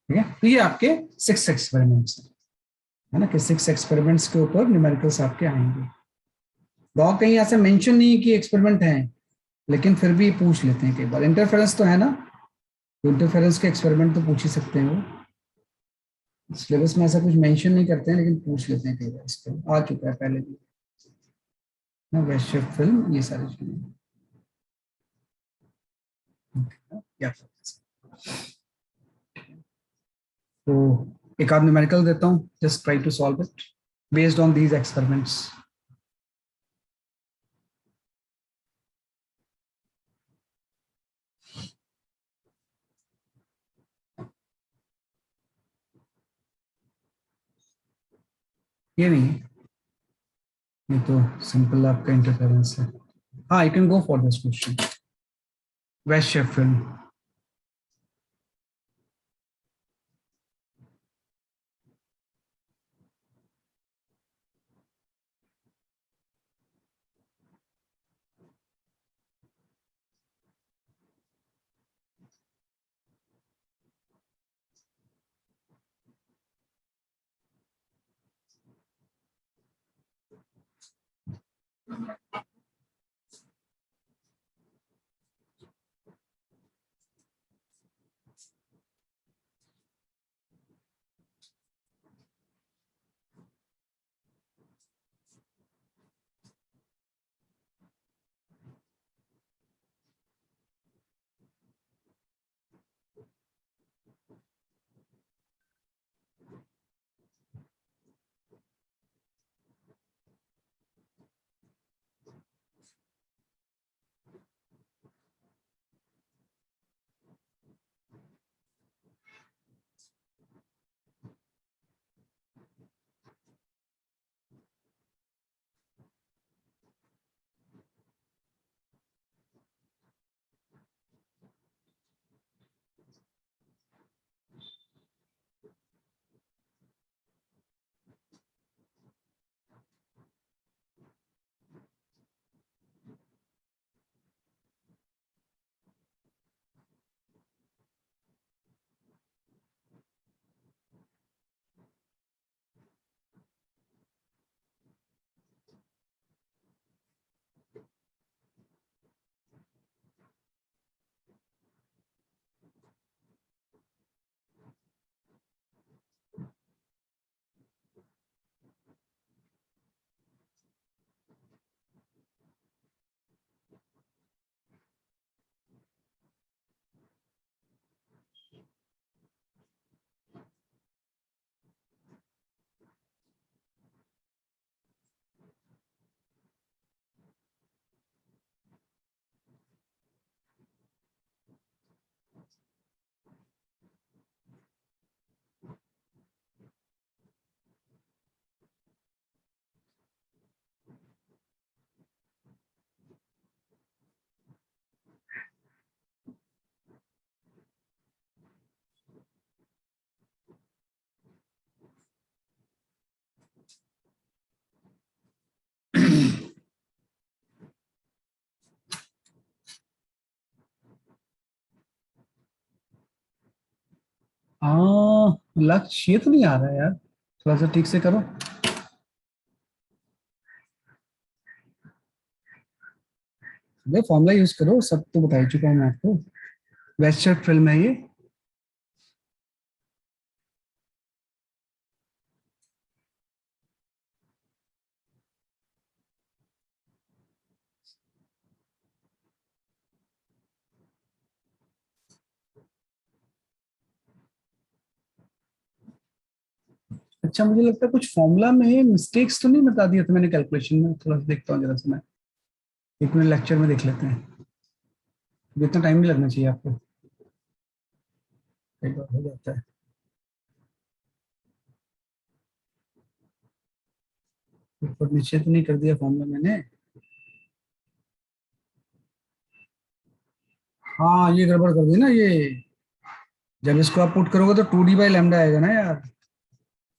ठीक है, तो ये आपके 6 एक्सपेरिमेंट्स है ना, कि 6 एक्सपेरिमेंट्स के ऊपर न्यूमेरिकल्स आपके आएंगे। बहुत कहीं ऐसे मेंशन नहीं कि एक्सपेरिमेंट हैं, लेकिन फिर भी पूछ लेते हैं कई बार। इंटरफेरेंस तो है ना, तो इंटरफेरेंस के एक्सपेरिमेंट तो पूछ ही सकते हैं वो। सिलेबस में ऐसा कुछ मेंशन नहीं करते हैं, लेकिन पूछ लेते हैं कई बार। इस पर आ चुका है पहले भी ना, वेस्ट फिल्म, ये सारी चीजें। या तो एक आध न्यूमेरिकल देता हूँ, just try to solve it based on these experiments. ये नहीं है, ये तो सिंपल आपका इंटरफेरेंस है। हाँ, you can go for this question. वेस्ट फिल्म। हाँ, लक्ष्य ये तो नहीं आ रहा है यार, थोड़ा सा ठीक से करो। अरे फॉर्मूला यूज करो, सब तो बता ही चुका हूँ मैं आपको। वेस्टर्न फिल्म है ये। अच्छा, मुझे लगता है कुछ फॉर्मूला में मिस्टेक्स तो नहीं बता दिया था मैंने कैलकुलेशन में, थोड़ा सा देखता हूँ जरा सा मैं। एक मिनट लेक्चर में देख लेते हैं। इतना टाइम नहीं लगना चाहिए आपको, कई बार हो जाता है। ऊपर नीचे तो नहीं कर दिया फॉर्मूला मैंने। हाँ, ये गड़बड़ कर दी ना ये। जब इसको आप पुट करोगे तो 2D/λ आएगा ना यार।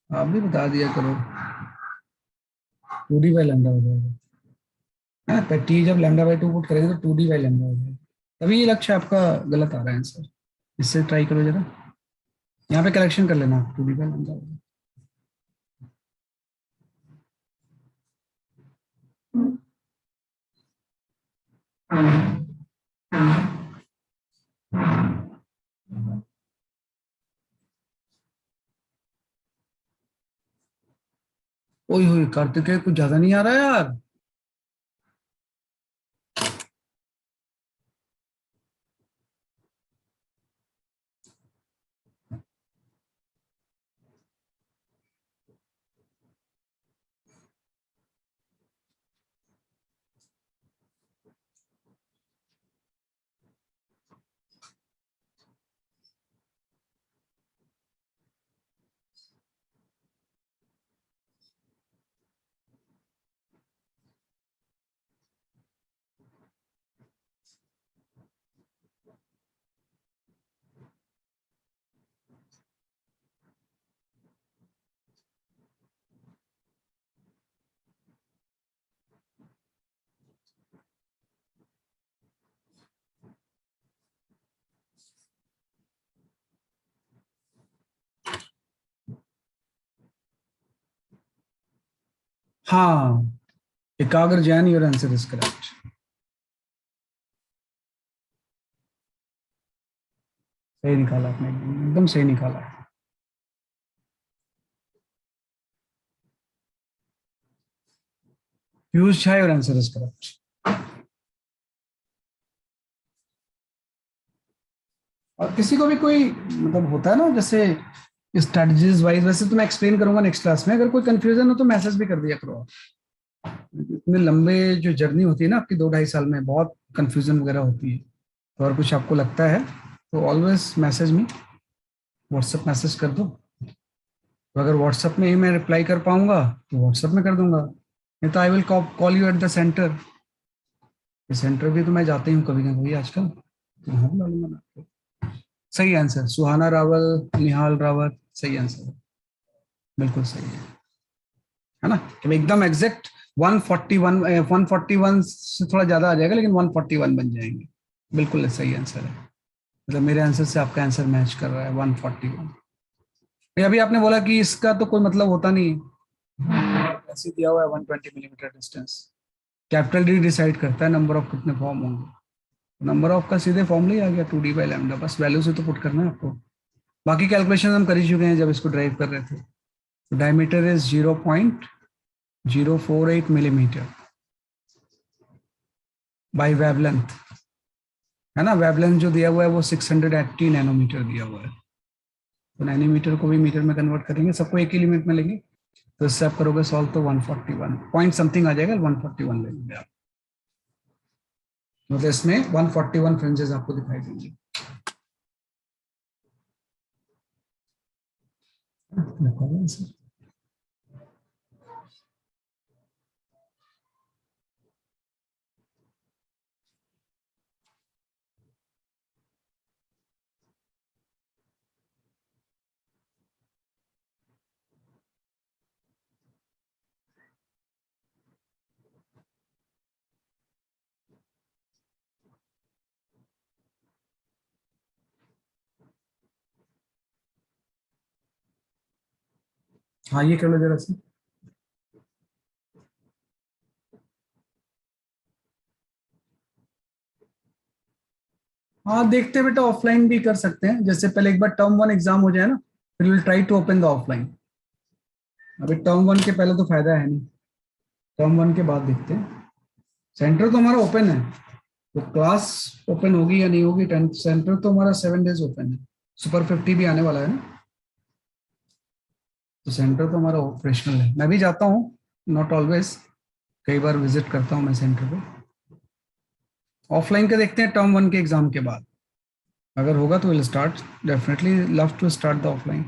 आप भी बता दिया करो। 2D/λ हो जाएगा। हाँ, पर टी जब λ/2 पुट करेंगे तो 2D/λ हो जाएगा। तभी ये लक्ष्य आपका गलत आ रहा है आंसर। इससे ट्राई करो जरा। यहाँ पे करेक्शन कर लेना, 2D/λ होगा। ओए होए कार्तिक, कुछ ज्यादा नहीं आ रहा यार। हाँ, एकाग्र Jain, your answer is correct. सही निकाला आपने, एकदम सही निकाला। Piyush Jha, your answer is correct. और किसी को भी कोई मतलब होता है ना, जैसे स्ट्रेटजीज वाइज, वैसे तो मैं एक्सप्लेन करूंगा नेक्स्ट क्लास में, अगर कोई कंफ्यूजन हो तो मैसेज भी कर दिया करो आप। इतने लंबे जो जर्नी होती है ना आपकी 2-2.5 साल में, बहुत कंफ्यूजन वगैरह होती है। तो अगर कुछ आपको लगता है तो always message me, WhatsApp message कर दो। तो अगर व्हाट्सएप में ही मैं रिप्लाई कर पाऊंगा तो व्हाट्सएप में कर दूंगा, नहीं तो I will call you at the centre. Centre भी तो मैं जाते ही हूँ कभी ना कभी आजकल, तो हाँ बुला लूंगा मैं आपको। सही आंसर, सुहाना रावल, निहाल रावत, सही आंसर है। बिल्कुल सही है ना। तो एकदम एग्जैक्ट 141, 141 से थोड़ा ज्यादा आ जाएगा लेकिन 141 बन जाएंगे। बिल्कुल सही आंसर है। मतलब मेरे आंसर से आपका आंसर मैच कर रहा है, 141। अभी आपने बोला कि इसका तो कोई मतलब होता नहीं, ऐसे दिया हुआ है 120 millimetre distance. Capital D decide करता है नंबर ऑफ कितने फॉर्म होंगे। नंबर ऑफ का सीधे फॉर्मूला ही आ गया, 2D/λ, बस वैल्यू से तो पुट करना है आपको। बाकी कैलकुलेशन हम कर ही चुके हैं जब इसको ड्राइव कर रहे थे। तो diameter is 0.048 millimetre by wavelength, है ना। वेवलेंथ जो दिया हुआ है वो 680 नैनोमीटर दिया हुआ है। तो नैनोमीटर को भी मीटर में कन्वर्ट करेंगे, सबको एक ही लिमिट में लेंगे। तो इससे आप करोगे सॉल्व तो 141 पॉइंट समथिंग आ जाएगा, 141 ले लेंगे आप। मतलब इसमें 141 फ्रिंजेस आपको दिखाई देंगे। हाँ ये कर लो जरा सी। हाँ देखते हैं बेटा, ऑफलाइन भी कर सकते हैं, जैसे पहले एक बार टर्म वन एग्जाम हो जाए ना, फिर will try to open the offline. अभी टर्म वन के पहले तो फायदा है नहीं, टर्म वन के बाद देखते हैं। सेंटर तो हमारा ओपन है, तो क्लास ओपन होगी या नहीं होगी, टेंथ सेंटर तो हमारा 7 डेज ओपन है। सुपर 50 भी आने वाला है ना, तो सेंटर तो हमारा ऑपरेशनल है। मैं भी जाता हूँ, नॉट ऑलवेज, कई बार विजिट करता हूँ मैं सेंटर पे। ऑफलाइन का देखते हैं टर्म वन के एग्जाम के बाद, अगर होगा तो will start, definitely love to start the offline.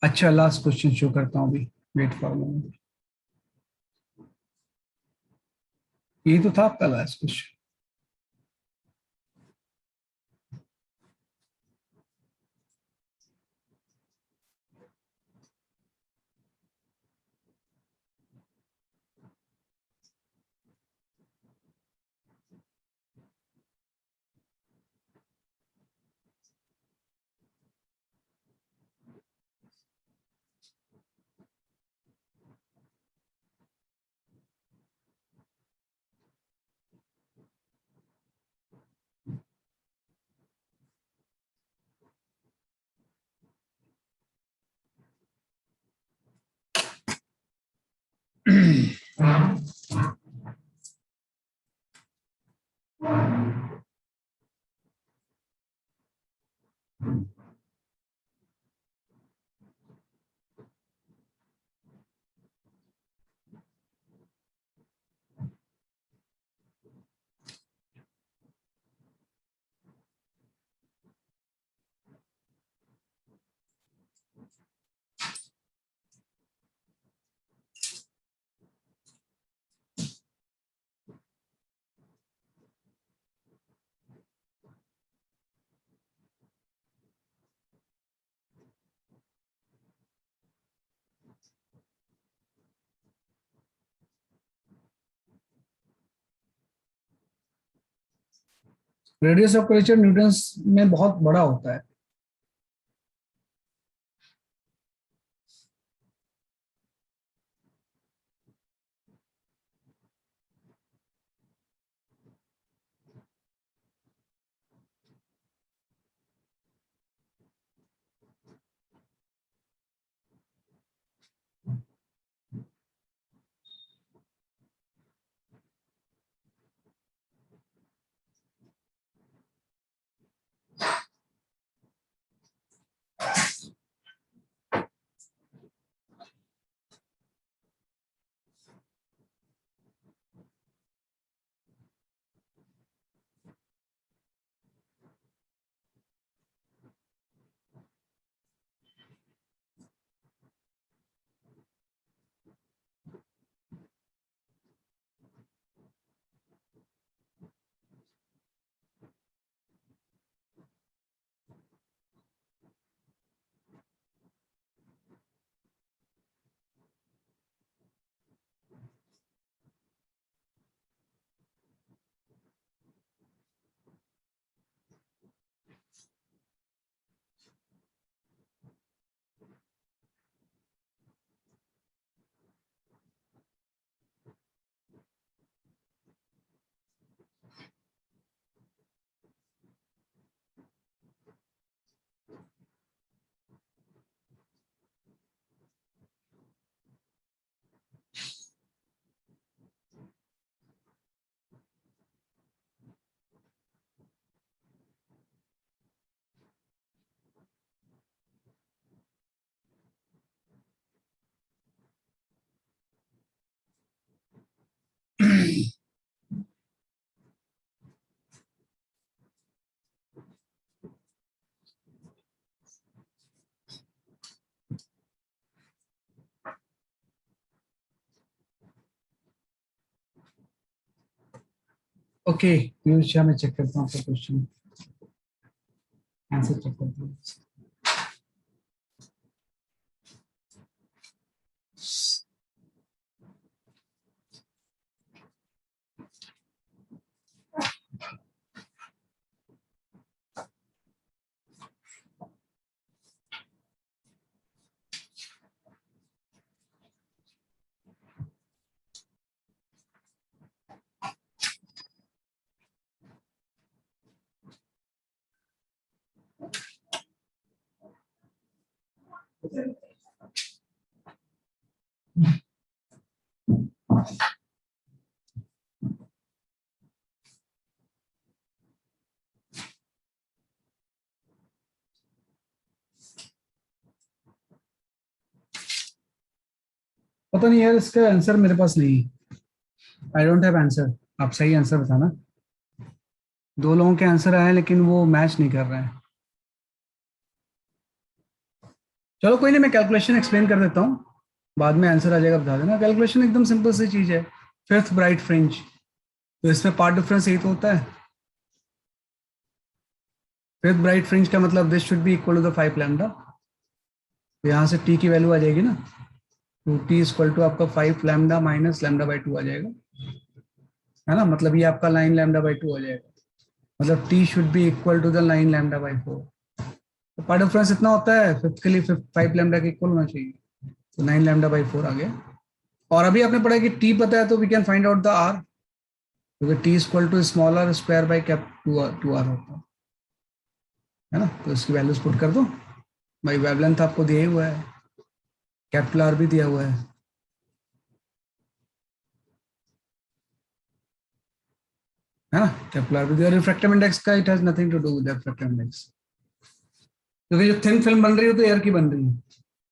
अच्छा लास्ट क्वेश्चन शो करता हूँ अभी, वेट फॉर मोमेंट। यही तो था आपका last question. Radius of curvature Newton's में बहुत बड़ा होता है। ओके पीयूष मैं चेक करता हूँ आपका क्वेश्चन आंसर चेक करता हूँ। पता नहीं यार इसका आंसर मेरे पास नहीं। I don't have answer. आप सही आंसर बताना। दो लोगों के आंसर आए हैं लेकिन वो मैच नहीं कर रहे हैं। चलो कोई नहीं, मैं कैलकुलेशन एक्सप्लेन कर देता हूँ, बाद में आंसर आ जाएगा, बता देना। कैलकुलेशन एकदम सिंपल सी चीज है। फिफ्थ ब्राइट फ्रिंज, तो इसमें पार्ट डिफरेंस यही तो होता है। फिफ्थ ब्राइट फ्रिंज का मतलब this should be equal to the 5 lambda. तो यहाँ से टी की वैल्यू आ जाएगी ना, तो टी इक्वल टू आपका 5 लैम्डा माइनस लैम्डा बाई 2 आ जाएगा, है ना। मतलब ये आपका 9 लैम्डा बाई 2 आ जाएगा। मतलब t should be equal to the 9 lambda by 4। तो पार्ट डिफरेंस इतना होता है, फिफ्थ के लिए 5 लैम्डा के इक्वल होना चाहिए, तो 9 लैम्डा बाई 4 आ गया। और अभी आपने पढ़ा कि टी पता है तो we can find out the R, क्योंकि T equal to smaller square by cap 2r होता है ना। तो इसकी वैल्यूज पुट कर दो भाई। वेवलेंथ आपको दिया ही हुआ है, कैपिटल आर भी दिया हुआ है ना। कैपिटल आर भी दिया। रिफ्रैक्टिव इंडेक्स का it has nothing to do with refractive index, क्योंकि जो थिन फिल्म बन रही है तो एयर की बन रही है,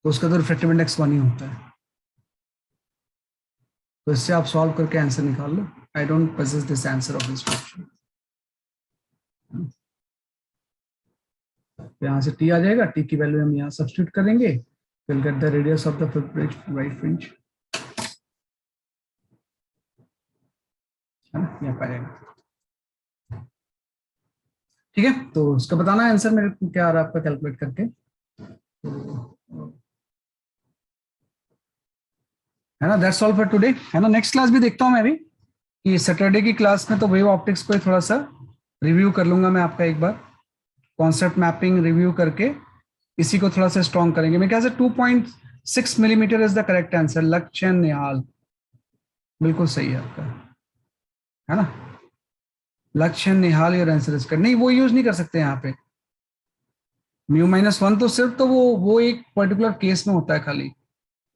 तो उसका तो रिफ्रैक्टिव इंडेक्स 1 ही होता है। तो इससे आप सॉल्व करके आंसर निकाल लो। I don't possess this answer of this question. यहाँ से टी आ जाएगा, टी की वैल्यू हम यहाँ सब्स्टिट्यूट करेंगे, will get the radius of the fifth right fringe, है ना, यहाँ पर आएगा। ठीक है, तो उसका बताना आंसर मेरे को क्या आ रहा है आपका कैलकुलेट करके, तो है ना। दैट्स ऑल फॉर टुडे, है ना। नेक्स्ट क्लास भी देखता हूँ मैं अभी, कि सैटरडे की क्लास में तो वेव ऑप्टिक्स को थोड़ा सा रिव्यू कर लूंगा मैं आपका एक बार, कॉन्सेप्ट मैपिंग रिव्यू करके इसी को थोड़ा सा स्ट्रॉन्ग करेंगे। मेरे ख्याल से 2.6 millimetre is the correct answer. लक्ष्य निहाल बिल्कुल सही है आपका, है ना। लक्ष्य निहाल योर आंसर इज करेक्ट। नहीं, वो यूज नहीं कर सकते यहाँ पे। μ-1 तो सिर्फ तो वो एक पर्टिकुलर केस में होता है खाली,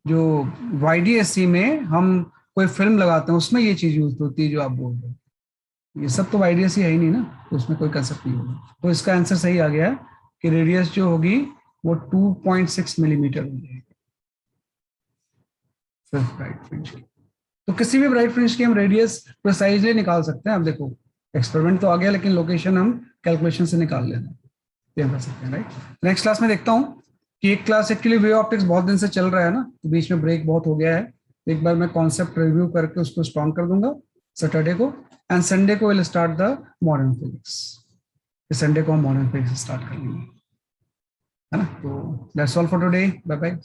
जो YDSC में हम कोई फिल्म लगाते हैं उसमें ये चीज यूज होती है जो आप बोल रहे हो। ये सब तो YDSC है ही नहीं ना, तो उसमें कोई कंसेप्ट नहीं होगा। तो इसका आंसर सही आ गया है कि रेडियस जो होगी वो 2.6 मिलीमीटर हो जाएगी सिर्फ ब्राइट फ्रिंज की। तो किसी भी ब्राइट फ्रिंज की हम रेडियस प्रिसाइजली निकाल सकते हैं। अब देखो एक्सपेरिमेंट तो आ गया, लेकिन लोकेशन हम कैलकुलेशन से निकाल लेना ये कर सकते हैं, राइट। नेक्स्ट क्लास में देखता हूँ कि एक क्लास एक्चुअली वेव ऑप्टिक्स बहुत दिन से चल रहा है ना, तो बीच में ब्रेक बहुत हो गया है। एक बार मैं कॉन्सेप्ट रिव्यू करके उसको स्ट्रॉन्ग कर दूंगा सैटरडे को, एंड संडे को will start the modern physics. Sunday को हम मॉडर्न फिजिक्स स्टार्ट कर लेंगे, है ना। तो that's all for today, bye bye.